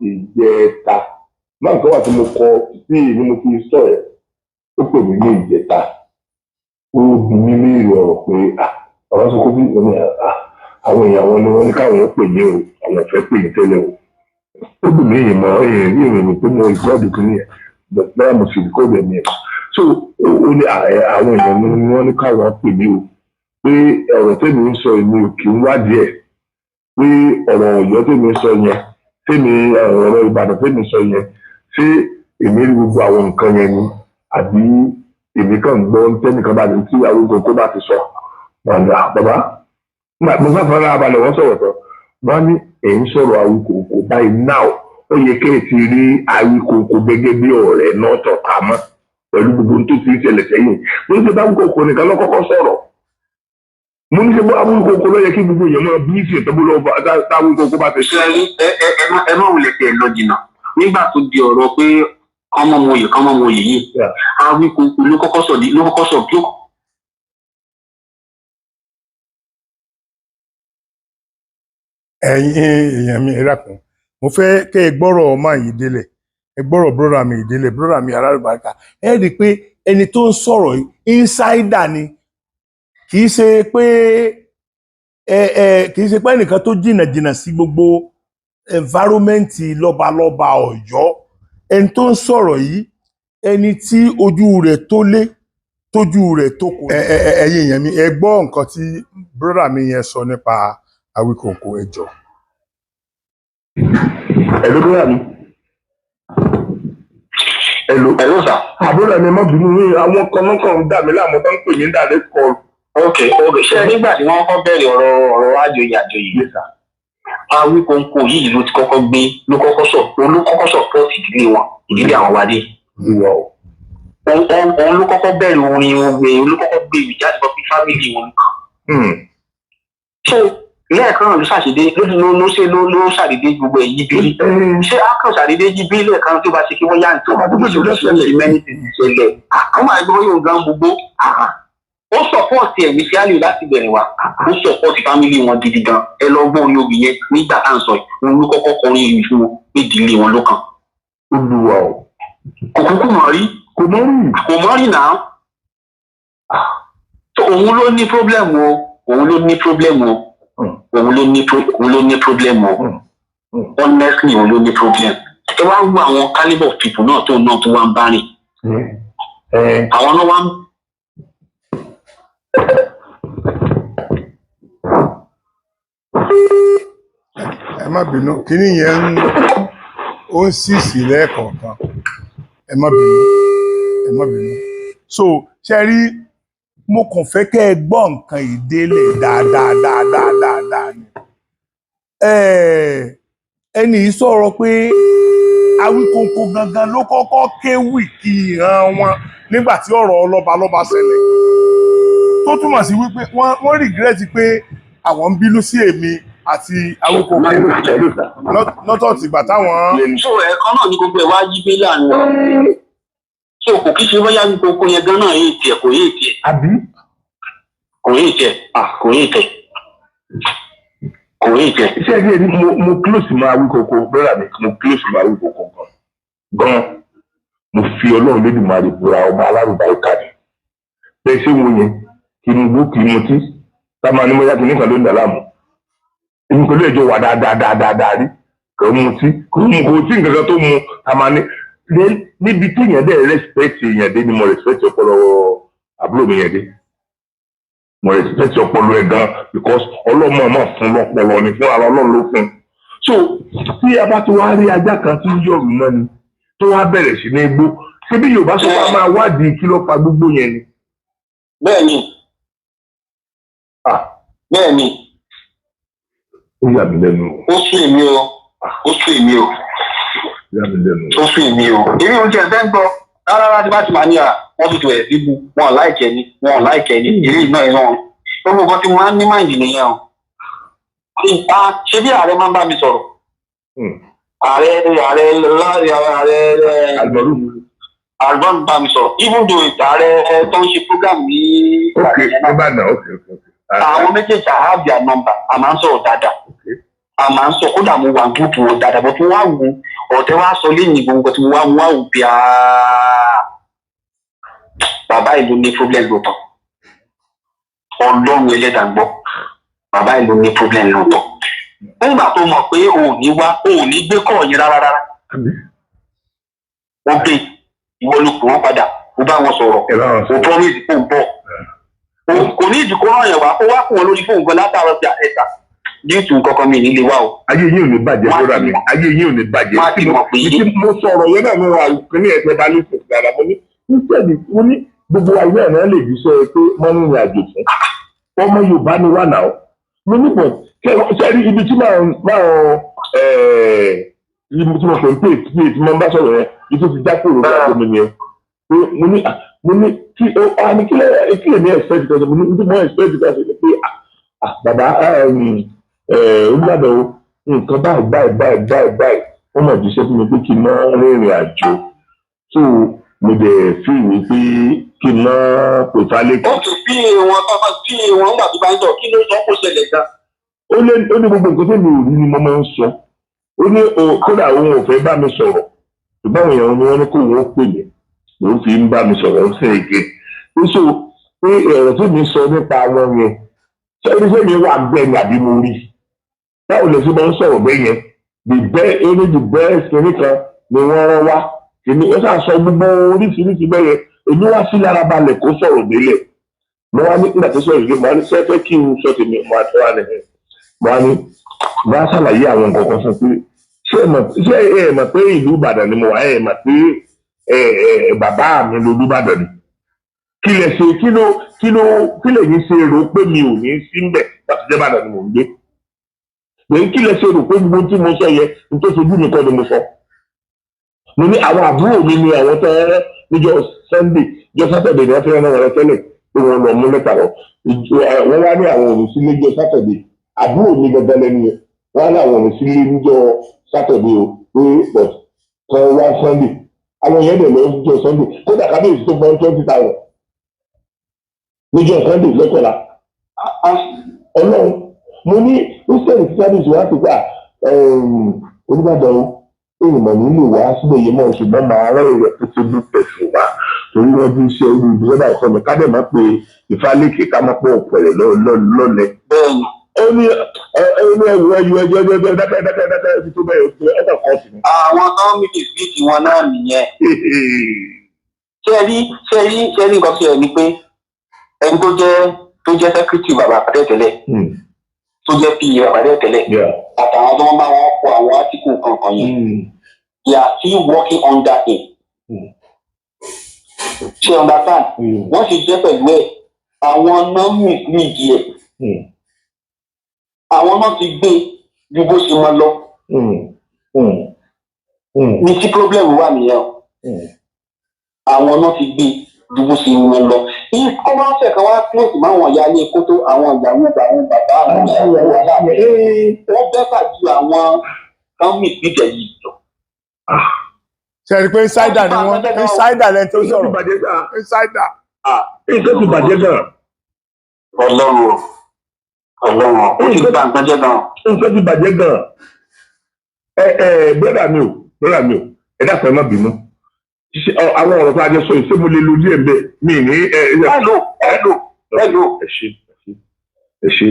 ìjẹta máa kọ́ wà tí mo kọ tí èmi mo fi sọ ẹ̀ ó pè mí ní ìjẹta ó bí mi ní ìrọ̀ ọ̀rọ̀ pé ọ̀rọ̀ sọ kó bí ìwọ ní àwọn èèyàn wọn ni wọ́n ní káwọn ó pè ní o àwọn ọ̀fẹ́ pè ní tẹ́lẹ̀ o ó bí mi ìmọ̀ èèyàn ní ìròyìn pé mo ìgbọ́dọ̀ kìíní ẹ̀ bẹ́ẹ̀ mo sì kó bẹ̀ mí ẹ̀ so ó ní àwọn èèyàn ni wọ́n ní káwọn pè ní o pé ọ̀rọ̀ tẹ́mi ń sọ èmi ò kì í wádìí ẹ̀ pé ọ̀rọ̀ Ọ̀yọ́ tẹ́mi ń sọ yẹn tẹ́mi ọ̀rọ̀ Ìbàdàn tẹ́mi sọ yẹn ṣé èmi rí gbogbo àwọn nǹkan yẹn ni àbí èmi kàn gbọ́ tẹ́nìkan bá ní tí arúgbó kó bá ti sọ bàbá mo sáfara abalẹ̀ wọ́n sọ̀rọ̀ tán wọ́n ní èyí ń sọ̀rọ̀ Awíkókó báyìí náà ó yẹ kí ẹ ti rí Awíkókó gẹ́gẹ́ bí ọ̀rẹ́ náà tọ̀ ká mọ́ pẹ̀lú gbogbo tó ti ń ṣẹlẹ̀ sẹ́yìn ló ń ṣe Awíkókó nìkan ló kọ́kọ́ sọ̀rọ̀ mo ní ṣe bó Awíkókó ló yẹ kí gbogbo èèyàn máa bí ìṣe tó bó lọ Awíkókó bá ti ṣe. ẹ má wulẹ̀ tẹ̀ lọ jìnnà nígbà tó di ọ̀rọ̀ pé kọ́mọmọye yìí Awíkókó ló kọ́kọ́ sọ bí ó. ẹ̀yin èèyàn mi ẹ̀rákùn mo fẹ́ kẹ́ ẹ gbọ́rọ̀ ọmọ yìí délẹ̀ ẹ gbọ́rọ̀ bọ́dà mi ìdílé bọ́dà mi alárùbáríkà ẹ rí i pé ẹni tó ń sọ̀rọ̀ yìí insider ni kì í ṣe pé ẹnìkan tó jìnnà sí gbogbo environment lọ́balọ́ba Ọ̀yọ́ ẹni tó ń sọ̀rọ̀ yìí ẹni tí ojú rẹ̀ tó lé tójú rẹ̀ tó kù. ẹ̀yin èèyàn mi ẹ gbọ́ nǹkan tí bọ́dà mi yẹn sọ nípa Awíkókó ẹ jọ̀ọ́. ẹ̀lú bóyá mi. ẹ̀lú sà. àbúrò mi má bínú ní àwọn kan náà kàn ń dà mí láàmú tó ń pè mí dàdé kọlù Okay. Ṣé nígbà tí wọ́n kọ́ bẹ̀rẹ̀ ọ̀rọ̀ àjòyè yìí sà? Awíkóńkó yìí ló kọ́kọ́ support ìdílé wọn, ìdílé àwọn wádé. Òun ló kọ́kọ́ bẹ̀rẹ̀ orin òun ló kọ́kọ́ gbé ìjáde lọ sí fámìlì wọn kan. So lẹ́ẹ̀kan náà ló ṣàdédé gbogbo èyí bí. Ṣé a kàn ṣàdédé yí bí lẹ́ẹ̀kan tó bá ṣe kí wọ́n yá nǹkan bá gbogbo ṣe mẹ́rin ti ṣẹlẹ̀. Àwọn àgbẹ̀ yóò gan gbogbo. Ó sọpọ́ọ̀tì ẹ̀mí sí àlè láti bẹ̀rẹ̀ wá. Ó sọpọ́ọ̀tì fámìlì wọn gidi gan. Ẹ lọ gbọ́ orin obì yẹn nígbà tá à ń sọ yìí. Òun ló kọ́kọ́ kọrin ìlú fún wọn pé ìdílé wọn ló kàn. Olúwa o. Kò kúkú mọ̀ rí. Kò mọ̀ rí náà. Òun ló ní pírọ́blẹ̀mù o. Òun ló ní pírọ́blẹ̀mù o. Honestly, òun ló ní pírọ́blẹ̀mù. Ẹ wá wo àwọn calibre of people náà tó wá ń bá rìn. Àwọn náà wá ń. Ẹ má bínú, kíní yẹn ó ń sísì lẹ́ẹ̀kọ̀ọ̀kan. Ẹ má bínú. So ṣe rí, mo kàn fẹ́ kẹ́ ẹ gbọ́ nǹkan ìdélé dáadáa ni. Ẹni yìí sọ̀rọ̀ pé Awíkóńkó gangan ló kọ́kọ́ kéwì kí ìran wọn nígbà tí ọ̀rọ̀ ọlọ́balọ́ba ṣẹlẹ̀. Tó túmọ̀ sí wípé wọ́n regret pé àwọn ń bínú sí èmi àti Awíkóńkó lọ́tọ̀ tìgbà táwọn. So ẹ̀kan náà ni gbogbo ẹ̀ wá yí gbé láàrin wọn. So kò kí ṣe bóyá Awíkóńkó yẹn gan náà kò yé tiẹ̀. Àbí? Kò yé tiẹ̀. Iṣẹ́ ẹgbẹ́ ni mo close mọ́ Awíkóńkó brother mi, mo close mọ́ Awíkóńkó gan. Mo fi Ọlọ́run Lédùmarè búra ọba alárùbáríkà ni. Bẹ́ẹ̀ ṣé wo yẹn kí ni gbó kí ni mo tí tá máa ní mo yá kí nìkan ló ń dà láàmú. Èmi pẹ̀lú ẹjọ́ wà dáadáa rí. Kò tí nǹkan kan tó mu tá máa ní. Níbi tí èèyàn dẹ̀ respect èèyàn dé ni mo respect ọpọlọ àbúrò mi yẹn dé. Mo respect ọpọlọ ẹ̀ gan because ọlọ́mọ máa fún lọ́pọlọ ni fún ara Ọlọ́run ló fún. So tí a bá ti wá rí ajá kan tí ń yọ̀rù náà ni tó wá bẹ̀rẹ̀ sí ní gbó, ṣé bí Yorùbá sọ wá máa wádìí kí ló fa gbogbo yẹn ni. Bẹ́ẹ̀ni. Ó yà mí lẹ́nu. Ó sún èmi o. Yà mí lẹ́nu. Ó sún èmi o. Èmi ò jẹ́ ẹ̀fẹ́ ń gbọ́ rárá tí bá ti máa ní wọ́n ti tò ẹ̀ síbu wọn láìkẹ́ ni èyí náà ìran gbogbo nǹkan tí mo máa ń ní máìndì nìyẹn o. Ṣé bí ààrẹ máa ń bá mi sọ̀rọ̀? Àgbọ̀n bá mi sọ̀rọ̀ even though ààrẹ tó ń ṣe program ní àwọn méjèèjì I have their number a máa ń sọ̀rọ̀ dáadáa a máa ń sọ kódà mo wà gúúpù wọn dáadáa bó tún wá wù ọ̀tẹ́ wá sọ lẹ́yìn gbogbo tí mo wá wù bí bàbá ìlú ní problem lóòótọ́ Ọlọ́run Ẹlẹ́dàá gbọ́ bàbá ìlú ní problem lóòótọ́ nígbà tó mọ̀ pé òun ní gbé kọ́ yẹn rárá wọ́n gbé ìwọ ló pè wọ́n padà ó bá wọn sọ̀rọ̀ ó promise kó ń bọ̀ kò ní ìdíkọ́ náà yẹn wá kó wá kún wọn lórí fóun gan látàrọ̀ sí àtẹ̀sà díìtù kankan mi nílé wa o. Ayé yín ò ní bàjẹ́ lóra mi ayé yín ò ní bàjẹ́. Má ti mọ̀ pé mo sọ̀rọ̀ yẹn náà nínú àlùkò ní ẹ̀sẹ̀ bá ní ìfẹ̀sì dáadáa mo ní níṣẹ́ni mo ní gbogbo ayé ẹ̀ náà lè jíṣẹ́ pé wọ́n ń rìn àjò fún ọmọ Yorùbá ni wà náà mo ní bọ̀ sẹ́rí ibi tí máa ibi tí mo fẹ́ pé tí mo bá sọ̀rọ̀ yẹn ibi tó ti já kúrò ní àjò mi nìyẹn mo ní kí lè ní expect kan mo ní mo expect kan pé bàbá olùdàdàn nǹkan báyìí wọ́n mọ̀ jíṣẹ́ fún mi pé kí n máa rìnrìn àjò tó mo dẹ̀ fi ìwé pé kí n máa pè fálẹ́. ó tún bí wọn gbà tó bá ń tọ̀ kí ló sọ kó ṣẹlẹ̀ gan. ó ní gbogbo nǹkan tó mi ò rí ni mo máa ń sọ ó ní kódà òun ò fẹ́ bá mi sọ̀rọ̀ ṣùgbọ́n àwọn èèyàn ni wọ́n ní kó wọ́n pè mí ló fi ń bá mi sọ̀rọ̀ ó sì èké ó sọ pé ọ̀rọ̀ tó mi sọ nípa àwọn yẹn ṣé mi wà bẹ́ẹ̀ ni àbí mo rí báwo lè ṣe máa ń sọ̀rọ̀ bẹ́ẹ̀ yẹn the best nìkan ni wọ́n rán wá èmi ó sàn sọ gbogbo oríṣiríṣi bẹ́ẹ̀ yẹn èmi wá sí lára balẹ̀ kó sọ̀rọ̀ délẹ̀ mo wá ní nígbà tó sọ̀rọ̀ yìí mo wá ní sẹ́fẹ́ kí n sọ tèmi mo àti wá nìyẹn mo wá ní mo wá ṣàlàyé àwọn nǹkan kan fún pé ṣé ẹ mọ̀ pé ìlú Ìbàdàn ni mo wà ẹ mọ̀ pé bàbá mi ló Ìbàdàn ni kí lè ṣe kí lè yín ṣe rò pé mi ò ní sí ń bẹ̀ láti jẹ́ bàdàn ni mò ń gbé lẹ́yìn kí lè ṣe rò pé gbogbo tí mo sọ yẹ ní tó fojú mi kọ́ ni mo sọ mo ní àwọn àbúrò mi ni àwọn tẹ́ níjọ́ Sunday níjọ́ Saturday ni wọ́n fi rán wọn tẹ́lẹ̀ pé wọ́n lọ mú lẹ́tà lọ wọ́n wá ní àwọn òní sílé níjọ́ Saturday àbúrò mi gangan lẹ́nu yẹn wọ́n á ní àwọn òní sílé níjọ́ Saturday o pé but kan wá Sunday àwọn èèyàn dẹ̀ lọ níjọ́ Sunday kódà kábíyèsí tó gbọ́n 20,000 níjọ́ Sunday lẹ́kọ̀ọ́lá Ọlọ́run mo ní Christian service wá ti gbà Olúbàdàn èèyàn nílò wá sílẹ̀ yìí mọ̀ ṣùgbọ́n màá rẹ̀ rẹ̀ tó ti bí pẹ̀sùn wá torí wọ́n bí iṣẹ́ orí ìdílé ìfọ́ mi kádẹ̀ má pé ìfálékè ká má pọ̀ pẹ̀lẹ̀ lọ́lẹ̀. ó ní ẹ̀rù ẹjọ́ dákẹ́ ibi tó bẹ̀rẹ̀ pé ẹ̀ka kan sí ni. àwọn tó ń mìtì síìtì wọn náà nìyẹn. ṣé rí nǹkan sí ẹ ni pé ẹni tó jẹ́ sẹ́kírítì bàbá àpàdé tó jẹ́ PA àpàdé àtàwọn tó ń bá wọn kọ àwọn átíkù kankan yẹn they are still working under him. ṣé understand? wọ́n ti jẹ́ pẹ̀lú ẹ̀ àwọn náà mislead ẹ̀ àwọn náà ti gbé ju bó ṣe máa lọ ní tí problem wà nìyẹn àwọn náà ti gbé ju bó ṣe máa lọ kó máa ń fẹ́ kan wá close máa wọ̀n ya ní kótó àwọn ìyàwó àwọn bàbá àwọn ìyàwó aláàbẹ̀ wọ́n bẹ́ẹ̀ ju àwọn kan mislead ẹ̀ yìí lọ. ṣe rí pé insider ni wọ́n insider lẹ́ni tó sọ̀rọ̀ insider. nǹkan ti bàjẹ́ gan. Ọlọ́run ó ti gba nǹkan jẹ́ gan. nǹkan ti bàjẹ́ gan. brọ́dà mi ò ẹ dákun ẹ má bínú àwọn ọ̀rọ̀ tó a jẹ sọ yìí ṣé mo lè lo díẹ̀ mbẹ́ mi ní ẹ lò. ẹ ṣe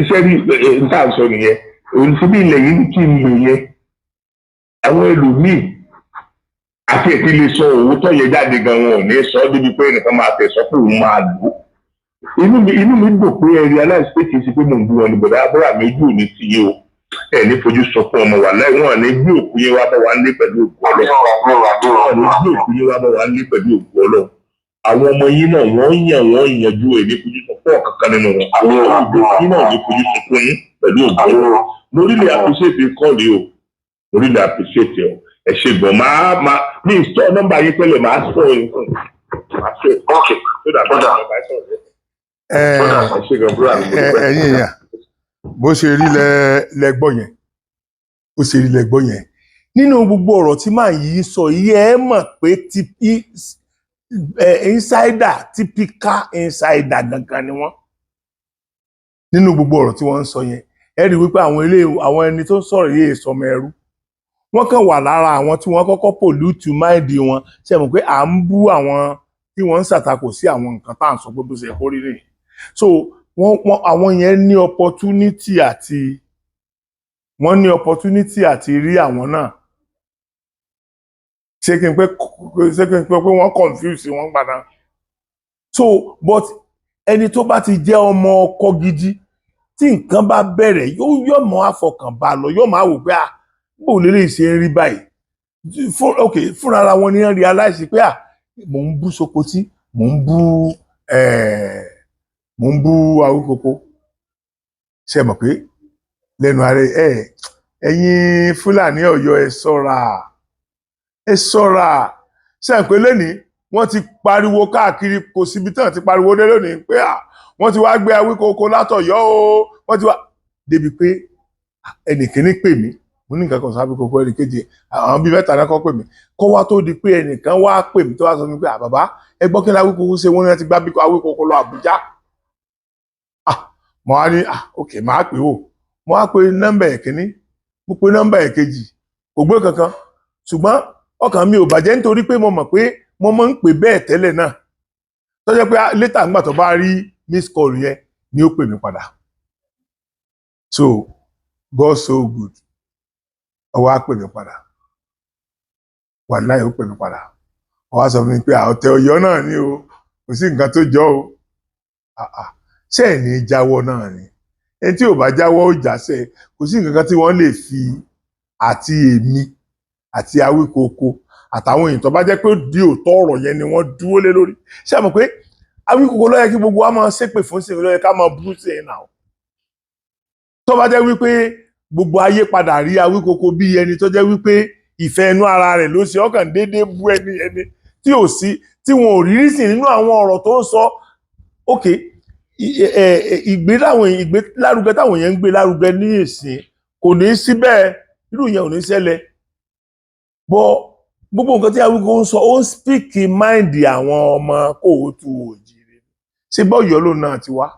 ṣe rí nǹkan sọ nìyẹn òun ti bí ilẹ̀ yìí kí n lò yẹn àwọn ẹlòmíì àti ètí lè sọ òótọ́ yẹn jáde gan wọn ò ní sọ ọ́ débi pé nìkan máa tẹ̀sọ́ pé òun máa lò ó inú mi dùn pé ẹ realize pé kì í ṣe pé mò ń bú wọn ní bọ̀dá abúlé mi ojú òní ti yé o ẹ ní fojú sọ fún ọmọ wa láì wọn ní gbé òkú yẹn wá bá wa ní pẹ̀lú òkú Ọlọ́run ní gbé òkú yẹn wá bá wa ní pẹ̀lú òkú Ọlọ́run àwọn ọmọ yín náà wọ́n yànjú ẹ̀ ní fojú sọ fún ọ̀kankan nínú wọn àwọn òbí yín náà ní fojú sọ fún yín pẹ̀lú òkú Ọlọ́run mo really appreciate kọ́ọ̀lì o mo really appreciate ọ ẹ ṣe gbọ́n máa ní ìsọ nọ́mbà yín tẹ́lẹ̀ máa sọ ẹ̀ ok ẹ̀yin èèyàn bó ṣe rí lẹ́gbọ́ yẹn nínú gbogbo ọ̀rọ̀ tí màá yí sọ yìí ẹ mọ̀ pé insider typical insider gangan ni wọ́n nínú gbogbo ọ̀rọ̀ tí wọ́n ń sọ yẹn ẹ rí wípé àwọn ẹni tó ń sọ̀rọ̀ yìí sọmọ ẹrú wọ́n kàn wà lára àwọn tí wọ́n kọ́kọ́ pollute mind wọn ṣe mọ̀ pé à ń bú àwọn tí wọ́n ń ṣàtakò sí àwọn nǹkan tá à ń sọ pé bó ṣe kó rí rèé so àwọn yẹn ní opportunity àti rí àwọn náà ṣé kí n pé wọ́n confuse wọn gbàdá so but ẹni tó bá ti jẹ́ ọmọ ọkọ gidi tí nǹkan bá bẹ̀rẹ̀ yóò mọ àfọkànbá lọ yóò máa wò pé bó lè lè ṣe ń rí báyìí fúnra ara wọn ni wọ́n realize pé mò ń bú Sokoti mò ń bú Awíkókó ṣe mọ̀ pé lẹ́nu ààrẹ ẹ̀yin Fúlàní Ọ̀yọ́ ẹ ṣọ́ra ṣe ń pè lẹ́ni wọ́n ti pariwo káàkiri kò síbi tán ti pariwo dé lónìí pé wọ́n ti wá gbé Awíkókó látọ̀yọ́ o wọ́n ti wá débi pé ẹnìkíní pè mí mo ní nǹkan kan sọ Awíkókó ẹnìkejì àwọn bíi mẹ́ta náà kọ́ pè mí kó wá tó di pé ẹnìkan wá pè mí tó wá sọ mi pé bàbá ẹ gbọ́ kí ni Awíkókó ṣe wọ́n ní wọ́n ti gbá Awíkókó lọ Àbújá mo wá ní ok máa pè ó mo wá pe nọ́mbà ẹ̀kíní mo pe nọ́mbà ẹ̀kejì kò gbé kankan ṣùgbọ́n ọkàn mi ò bàjẹ́ nítorí pé mo mọ̀ pé mo máa ń pè bẹ́ẹ̀ tẹ́lẹ̀ náà tó jẹ́ pé later nígbà tó bá rí miss call yẹn ni ó pè mí padà so God so good ó wá pè mí padà wàláhì ó pè mí padà ó wá sọ fún mi pé ọ̀tẹ̀ Ọ̀yọ́ náà ni o kò sí nǹkan tó jọ o ṣé ẹ̀ ní jáwọ́ náà ni ẹni tí ò bá jáwọ́ ó jásẹ̀ kò sí nǹkan kan tí wọ́n lè fi àti èmi àti Awíkókó àtàwọn èèyàn tó bá jẹ́ pé di òótọ́ ọ̀rọ̀ yẹn ni wọ́n dúró lé lórí ṣé mọ̀ pé Awíkòkò ló yẹ kí gbogbo wa máa ṣépè fún sí ló yẹ ká máa bú sí náà. Tó bá jẹ́ wípé gbogbo ayé padà rí Awíkòkò bí ẹni tó jẹ́ wípé ìfẹ́ inú ara rẹ̀ ló ṣe ọkàn déédéé bú ẹni tí ò sí tí wọn ò rí sí nínú àwọn ọ̀rọ̀ tó ń sọ. Ok, ìgbélárugẹ táwọn yẹn ń gbé lárugẹ ní ìsìn kò ní síbẹ̀, irú yẹn ò ní ṣẹlẹ̀. Bọ́ gbogbo nǹkan tí Awíkòkò ń sọ ó ń speak mind àwọn ọmọ Kóòtù Òjìrè. Ṣé bọ́yọ̀ ló náà ti wá?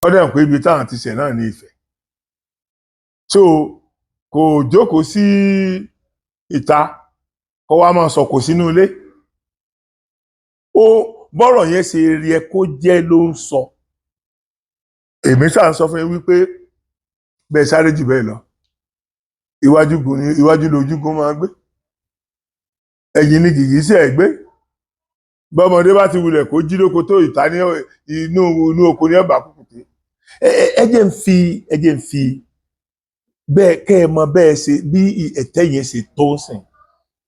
Ọdẹ pé ibi táwọn ti ṣẹ̀ náà ní Ifẹ̀. So kò jókòó sí ìta kó wá máa sọ̀kò sínú ilé. Ó bọ́rọ̀ yẹn ṣe rí ẹ kó jẹ́ ló ń sọ. Èmi ṣáà ń sọ fún yín wípé bẹ́ẹ̀ sáré jù bẹ́ẹ̀ lọ. Iwájú lójúgun máa gbé. Ẹ̀yìn ni gìgísẹ̀ ẹ̀ gbé. Bọ́mọdé bá ti wulẹ̀ kó jí lóko tó ìta ní inú oko ní ọ̀bà kùkùté. Ẹ jẹ́ ń fi bẹ́ẹ̀ kẹ́ ẹ mọ bẹ́ẹ̀ ṣe bí ẹ̀tẹ́ yẹn ṣe tó sìn.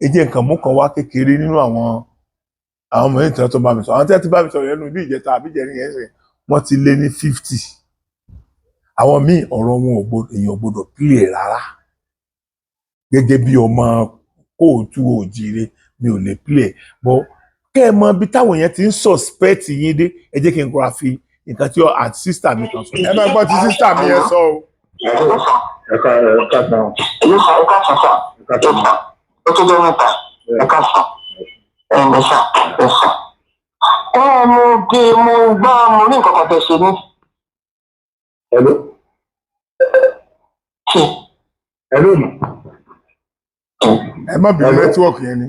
Ẹ jẹ́ nǹkan mú kan wá kékeré nínú àwọn ọmọ ìtàn tó bá mi sọ. Àwọn tí wọ́n ti bá mi sọ lẹ́nu bí ìjẹta àbí ìjẹrin yẹn ṣe wọ́n ti lé ní 50. Àwọn míì ọ̀rọ̀ wọn èèyàn gbọ́dọ̀ pílè rárá. Gẹ́gẹ́ bí ọmọ Kóòtù Òjìrè mi ò lè pílè. Bọ́ kẹ́ ẹ mọ bí táwọn yẹn ti ń suspect yín dé, ẹ jẹ́ kí n kọ́ra fi nǹkan tí àti sísítà mi kan sọ. Ẹ máa gbọ́ tí sísítà mi yẹn sọ o. Mo ní nǹkan kan tẹ́ ṣe ní. Hello. Hello ma. Ẹ má bínú nẹ́tíwọ̀kì yẹn ni.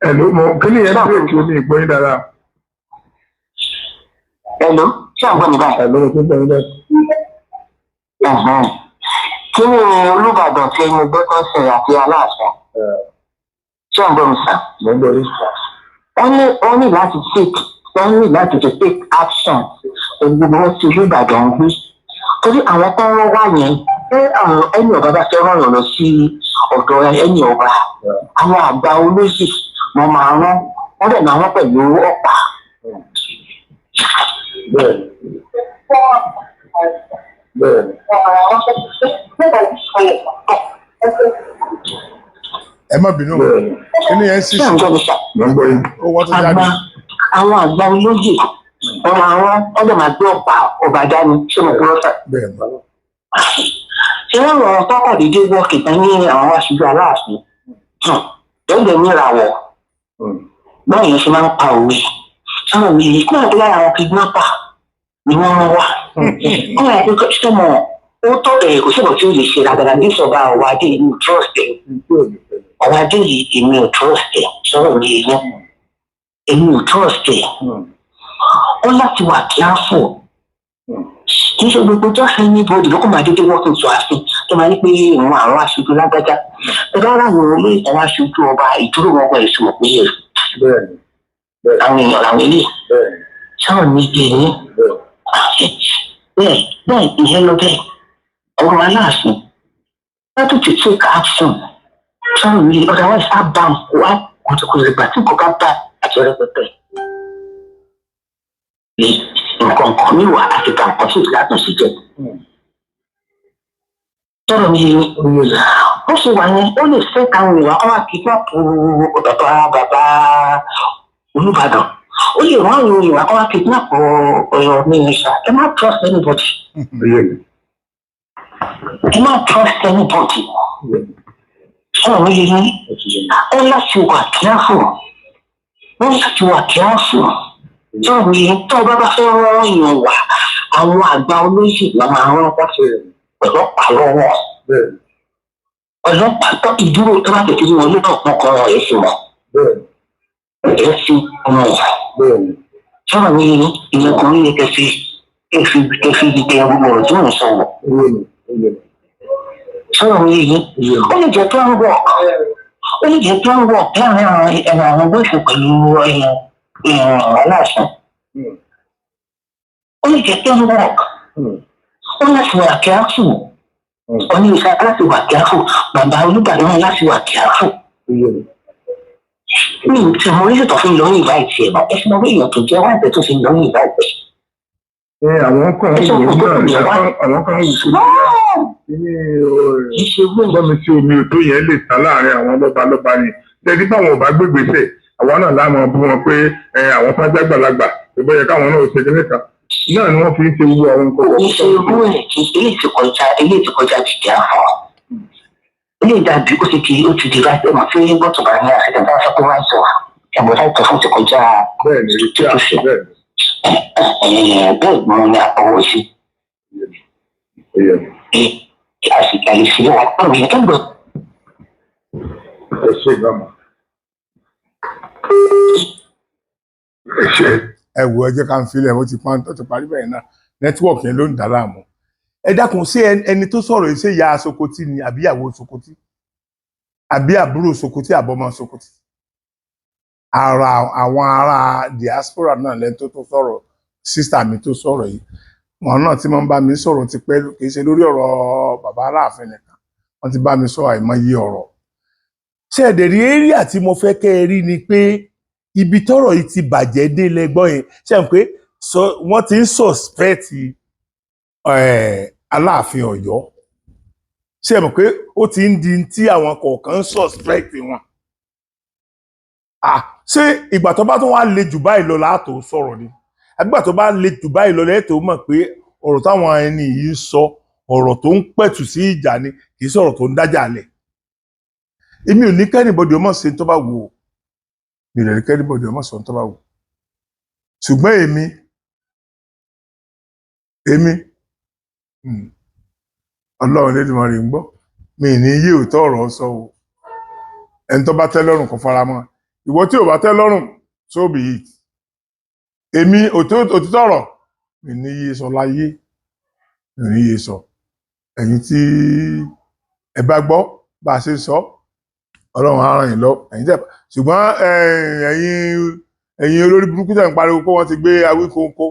Hello mo kí ni yẹn bírèkì omi ìgbóyin dára. Hello, ṣé àgbọ̀ mi báyìí? Hello mo tún gbọ́ yín bẹ́ẹ̀. Kí ni Olúbàdàn tí mo gbọ́ tó ń sìn àti Aláàfin? Ṣé àgbọ̀ mi sà? Mo ń gbọ́ yín. Wọ́n ní láti take action gbogbo wọn ti Olúbàdàn ń gbé. Torí àwọn tó ń rán wá yẹn pé àwọn ẹni ọba bá fẹ́ rán yàn lọ sí ọ̀dọ̀ ẹni ọba. Àwọn àgbà olóyè wọn máa rán wọ́n dẹ̀ máa rán pẹ̀lú ọ̀pá. Ẹ má bínú. Kí ni yẹn sì sí? Mo ń gbọ́ yín. Ó wọ́n tó jáde. Àwọn àgbà olóyè wọn máa rán wọ́n dẹ̀ máa gbé ọba dání ṣé mo kúrò sà. Ṣé wọ́n rọ̀ tọ́kọ̀ dédé wọ́ọ̀kì tán ní àwọn aṣojú Aláàfin? Lọ́dẹ̀ ní ìràwọ̀. Báyìí ṣe máa ń pa òwe. Àwọn òwe yìí kúrò tó lára àwọn kidnapper ni wọ́n rán wá. Wọ́n rà pé sọ́mọ ó tọ́ kò síbò tí ó lè ṣe lágbára bí ìṣọba ọ̀wádé èmi ò trust ẹ̀. Ọ̀wádé yìí èmi ò trust ẹ̀ sọ̀rọ̀ mi yẹn. Èmi ò trust ẹ̀. Ó láti wà careful. Kì í ṣe gbogbo tó ṣe ní bọ́ọ̀dù ló kọ́ máa dédé wọ́ọ̀kì tó àfin tó máa ní pé òun àwọn aṣojú lágbájá. Ẹgbẹ́ ara àwọn olóyè àwọn aṣojú ọba ìdúró wọn wọ èso mọ̀ pé àwọn èèyàn làwọn ilé sáwọn ní ibi ní bẹ́ẹ̀ ìyẹn lọ bẹ́ẹ̀ ọ̀rọ̀ Aláàfin láti ti take action sáwọn ní otherwise á bá wá kùtùkùtù ìgbà tí kò bá bá àti rẹpẹtẹ. Nǹkan kan ní wà àti kàǹkan sí ìlànà sí jẹ. Sọ̀rọ̀ mi ó ṣe wà yẹn ó lè fẹ́ káwọn èèyàn kọ́ wá kí wọ́n bàbá Olúbàdàn. Ó lè rán àwọn èèyàn kọ́ wá kí ọ̀rọ̀ mi ní sà. Ẹ má trust anybody. Ẹ má trust anybody. Sọ̀rọ̀ mi yẹn ó láti wà careful. Wọ́n láti wà careful. Sọ̀rọ̀ mi yẹn tó bá fẹ́ rán èèyàn wá àwọn àgbà olóyè lọ́ máa rán wá ọlọ́pàá lọ́wọ́. Ọlọ́pàá tó ìdúró tó bá tètè wọn lókàn kan kan wọn yẹn fi mọ̀. Ẹ fi ọmọ wà. Sọ̀rọ̀ mi yẹn ìyẹn kan ní kẹfì ìdíje gbogbo ọ̀rọ̀ tí wọ́n sọ̀rọ̀. Sọ̀rọ̀ mi yẹn ó lè jẹ́ plan work láàrin àwọn gbèsè pẹ̀lú Aláàfin. Ó lè jẹ́ plan work. Ó láti wà kíáfù. Ó ní ìṣe láti wà kíáfù. Bàbá Olúbàdàn láti wà kíáfù. mi tí mo rí ìtọ́ fún lọ́yìn ìbá ìtì ẹ̀ bá ẹ fún ọwọ́ èèyàn tó jẹ́ wá ìbẹ̀ tó fi lọ́yìn ìbá ìtì. àwọn kan ń wò náà àwọn kan ń wò kíní gbọ́mi tí omi odó yẹn lè ta láàrin àwọn lọ́balọ́ba ni tẹ́tí báwọn ò bá gbégbèsè àwọn náà láwọn bú wọn pé àwọn fájá gbàlagbà tó bọ́ yẹ káwọn náà ṣe kíní kan náà ni wọ́n fi ń ṣe gbogbo àwọn nǹkan. ìṣe irú ẹ̀ kí eléyìí ti kọjá ti jẹ́ àwọn eléyìí dàbí ó ti di láti ọmọ tí gbọ́tò bá ní àṣẹ tẹ̀lé aṣọ tó wá sọ ẹ̀bùn láìpẹ́ fún ti kọjá bẹ́ẹ̀ ni tí a ṣe bẹ́ẹ̀ bẹ́ẹ̀ gbọ́n ní àpọ̀wọ̀ sí àṣìkà ìṣẹ̀lẹ̀ wà pẹ̀lú ìyẹn kẹ́gbọ̀n. ẹ ṣe gbàmọ̀ ẹ ṣe. ẹ wo ẹ jẹ́ ká ń filẹ̀ ó ti parí bẹ́ẹ̀ náà nẹ́tíwọ̀kì yẹn ló ń dà láàmú. ẹ dákun ṣé ẹni tó sọ̀rọ̀ yìí ṣé ìyá Sokoti ni àbí ìyàwó Sokoti àbí àbúrò Sokoti àbọ̀mọ Sokoti. Àwọn ará diaspora náà lẹ́nu tó sọ̀rọ̀ sísítà mi tó sọ̀rọ̀ yìí wọn náà tí wọ́n bá mi sọ̀rọ̀ ti pẹ́ kì í ṣe lórí ọ̀rọ̀ bàbá Aláàfin nìkan wọ́n ti bá mi sọ àìmọye ọ̀rọ̀. ṣé ẹ̀dẹ̀ rí area tí mo fẹ́ kẹ́ ẹ rí ni pé ibi tọ́rọ̀ yìí ti bàjẹ́ dé lẹ́gbọ́n yẹn ṣe ń pé wọ́n ti ń suspect Aláàfin Ọ̀yọ́ ṣe mọ̀ pé ó ti ń di tí àwọn kọ̀ọ̀kan ń suspect wọn. ṣé ìgbà tó bá tún wá le jù báyìí lọ láàtò sọ̀rọ̀ ni àgbà tó bá le jù báyìí lọ lẹ́tọ̀ọ́ mọ̀ pé ọ̀rọ̀ táwọn ẹni yìí ń sọ ọ̀rọ̀ tó ń pẹ̀tù sí ìjà ni kì í sọ̀rọ̀ tó ń dájà lẹ̀. èmi ò ní kẹ́nìbọ̀dì ọmọ ṣe tó bá wù ó mi ò ní kẹ́nìbọ̀dì ọmọ ṣe tó bá wù ó ṣùgbọ́n èmi Ọlọ́run Elédùmarè ń gbọ́ mi ní yí òótọ́ ọ̀rọ̀ sọ o ẹni tó bá tẹ́ lọ́rùn kó fara mọ́ ìwọ tí ò bá tẹ́ lọ́rùn so be it. èmi òtítọ́ ọ̀rọ̀ mi ní yé sọ láyé mi ní yé sọ ẹ̀yin tí ẹ bá gbọ́ bá a ṣe sọ Ọlọ́run á ràn yín lọ ẹ̀yin tẹ́ ṣùgbọ́n ẹ̀yin olórí burúkú tẹ̀ ń pariwo pé wọ́n ti gbé Awíkonko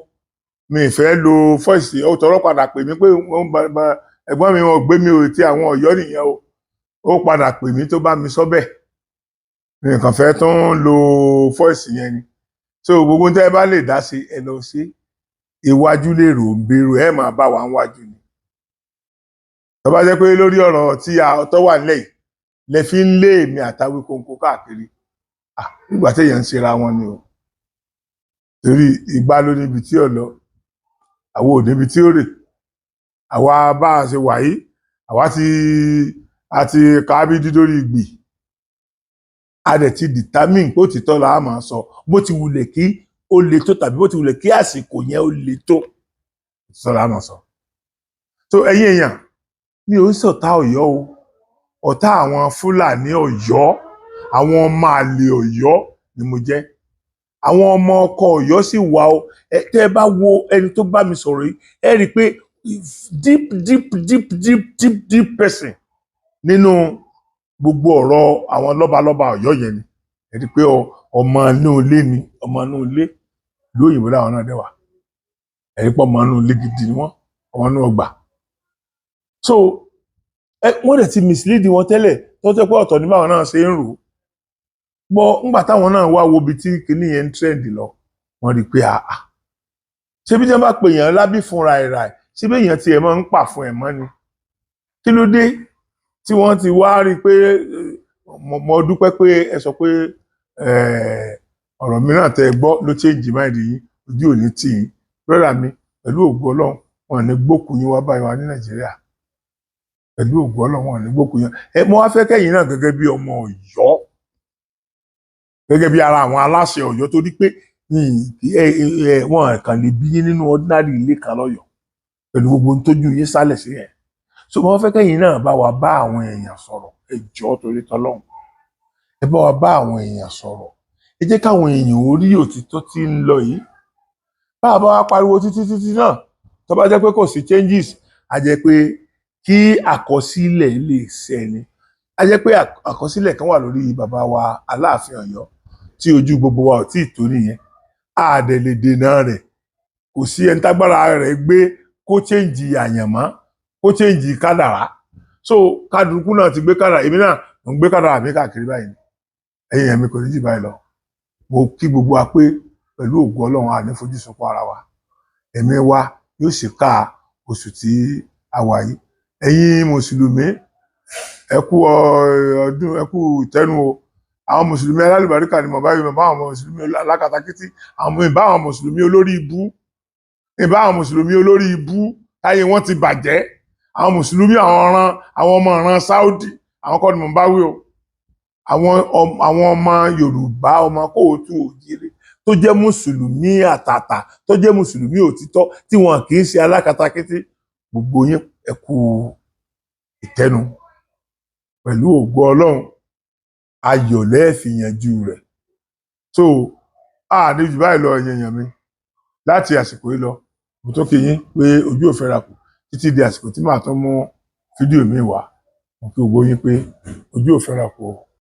mi ìfẹ́ lo fọ́ìsì ó tọrọ padà pè mí pé ẹ̀gbọ́n mi wọn gbé mi ò tí àwọn Ọ̀yọ́ nìyẹn o ó padà pè mí tó bá mi sọ bẹ́ẹ̀ mi kàn fẹ́ tó ń lo fọ́ìsì yẹn ni so gbogbo tẹ́ ẹ bá lè dá sí ẹ lọ sí iwájú lè rò ń bèrò ẹ máa bá wa wájú ni tó bá jẹ́ pé lórí ọ̀rọ̀ tí tó wà nílẹ̀ yìí lẹ fi ń lé èmi àtAwíkonko káàkiri nígbà téèyàn ń ṣera wọn ni o torí ìgbà ló níbi tí ò lọ àwọn ò níbi tí ó rè àwa bá a ṣe wà yìí àwa àti kábí dídórí ìgbì a dẹ̀ ti determine pé òtítọ́ la máa sọ bó ti wulẹ̀ kí ó le tó tàbí bó ti wulẹ̀ kí àsìkò yẹn ó le tó òtítọ́ la máa sọ. so ẹ̀yin èèyàn mi ò ń ṣọ̀tá Ọ̀yọ́ o ọ̀tá àwọn Fúlàní Ọ̀yọ́ àwọn ọmọ àlè Ọ̀yọ́ ni mo jẹ́ àwọn ọmọ ọkọ Ọ̀yọ́ sì wà o tẹ́ ẹ bá wo ẹni tó bá mi sọ̀rọ̀ yìí ẹ rí i pé deep person nínú gbogbo ọ̀rọ̀ àwọn lọ́balọ́ba Ọ̀yọ́ yẹn ni ẹ rí i pé ọmọ inú ilé ni ọmọ inú ilé lóyìnbó láwọn náà dẹwà ẹ rí i pé ọmọ inú ilé gidi ni wọ́n ọmọ inú ọgbà so wọ́n dẹ̀ ti mislead wọn tẹ́lẹ̀ tó tẹ́ pé ọ̀tọ̀ ní báwọn náà ṣe ń rò ó bọ́ ńgbà táwọn náà wá wo ibi tí kinní yẹn ń trend lọ wọ́n rí i pé ṣé bí wọ́n bá pè yàn lábí fúnra ẹ̀rà ṣé bí èèyàn tiẹ̀ máa ń pà fún ẹ̀ mọ́ ni kí ló dé tí wọ́n ti wá rí i pé mo dúpẹ́ pé ẹ sọ pé ọ̀rọ̀ mìíràn tẹ́ ẹ gbọ́ ló change mind yìí ojú ò ní tì í brother mi pẹ̀lú ògo Ọlọ́run wọn ní gbókùn yín wá báyìí wá ní Nàìjíríà pẹ̀lú ògo Ọlọ́run wọn ní gbókùn yín mo wá fẹ́ kẹ́yìn náà gẹ́gẹ́ bí ọmọ Ọ̀yọ́ gẹ́gẹ́ bí ara àwọn aláṣẹ Ọ̀yọ́ torí pé wọn kàn lè bí yín nínú ordinary ilé kan lọ́yọ̀ọ́ pẹ̀lú gbogbo ohun tójú yín sálẹ̀ sí ẹ̀ so mo fẹ́ kẹ́yìn náà bá wa bá àwọn èèyàn sọ̀rọ̀ ẹ jọ̀ọ́ torí tọ́lọ́run ẹ bá wa bá àwọn èèyàn sọ̀rọ̀ ẹ jẹ́ káwọn èèyàn orí òtítọ́ tí ń lọ yìí bá a bá wa pariwo títí náà tó bá jẹ́ pé kò sí changes a jẹ́ pé kí àkọsílẹ̀ lè ṣẹni a jẹ́ pé àkọsílẹ̀ kan wà lórí bàbá wa Aláàfin Ọ̀yọ́ tí ojú gbogbo wa ò tí ì tó nìyẹn a dẹ̀ lè dènà rẹ̀ kò sí ẹni tágbára rẹ̀ gbé kó change àyànmọ́ kó change kádàrá so kádùkú náà ti gbé kádàrá èmi náà mo ń gbé kádàrá mi káàkiri báyìí ẹ̀yin ẹ̀mí kò ní jù báyìí lọ mo kí gbogbo wa pé pẹ̀lú ògo Ọlọ́run àní fojú sunkún ara wa ẹ̀mí wa yóò sì ká oṣù tí a wà yìí ẹ̀yin mùsùlùmí ẹ kú ọdún ẹ kú ìtẹ́nu o àwọn mùsùlùmí alálùbáríkà ni mo bá yìí mo bá àwọn mùsùlùmí alákatakítí àwọn ìbá àwọn mùsùlùmí olórí ibú ìbá àwọn mùsùlùmí olórí ibú táyé wọn ti bàjẹ́ àwọn mùsùlùmí àwọn ọmọ ìran Saudi àwọn kọ́ ni mo bá wí o àwọn ọmọ Yorùbá ọmọ kóòtù òjìrè tó jẹ́ mùsùlùmí àtàtà tó jẹ́ mùsùlùmí òtítọ́ tí wọn kì í ṣe alákatakítí gbogbo yín ẹ kú ìtẹ́nu pẹ̀lú ògo Ọlọ́run ayọ̀ lẹ́ẹ̀fì yanjú rẹ̀ so ní jù báyìí lọ èèyàn mi láti àsìkò yìí lọ mo tó kí yín pé ojú ò fẹ́ra kù títí di àsìkò tí màá tún mú fídíò mi wá mo kí gbogbo yín pé ojú ò fẹ́ra kù o.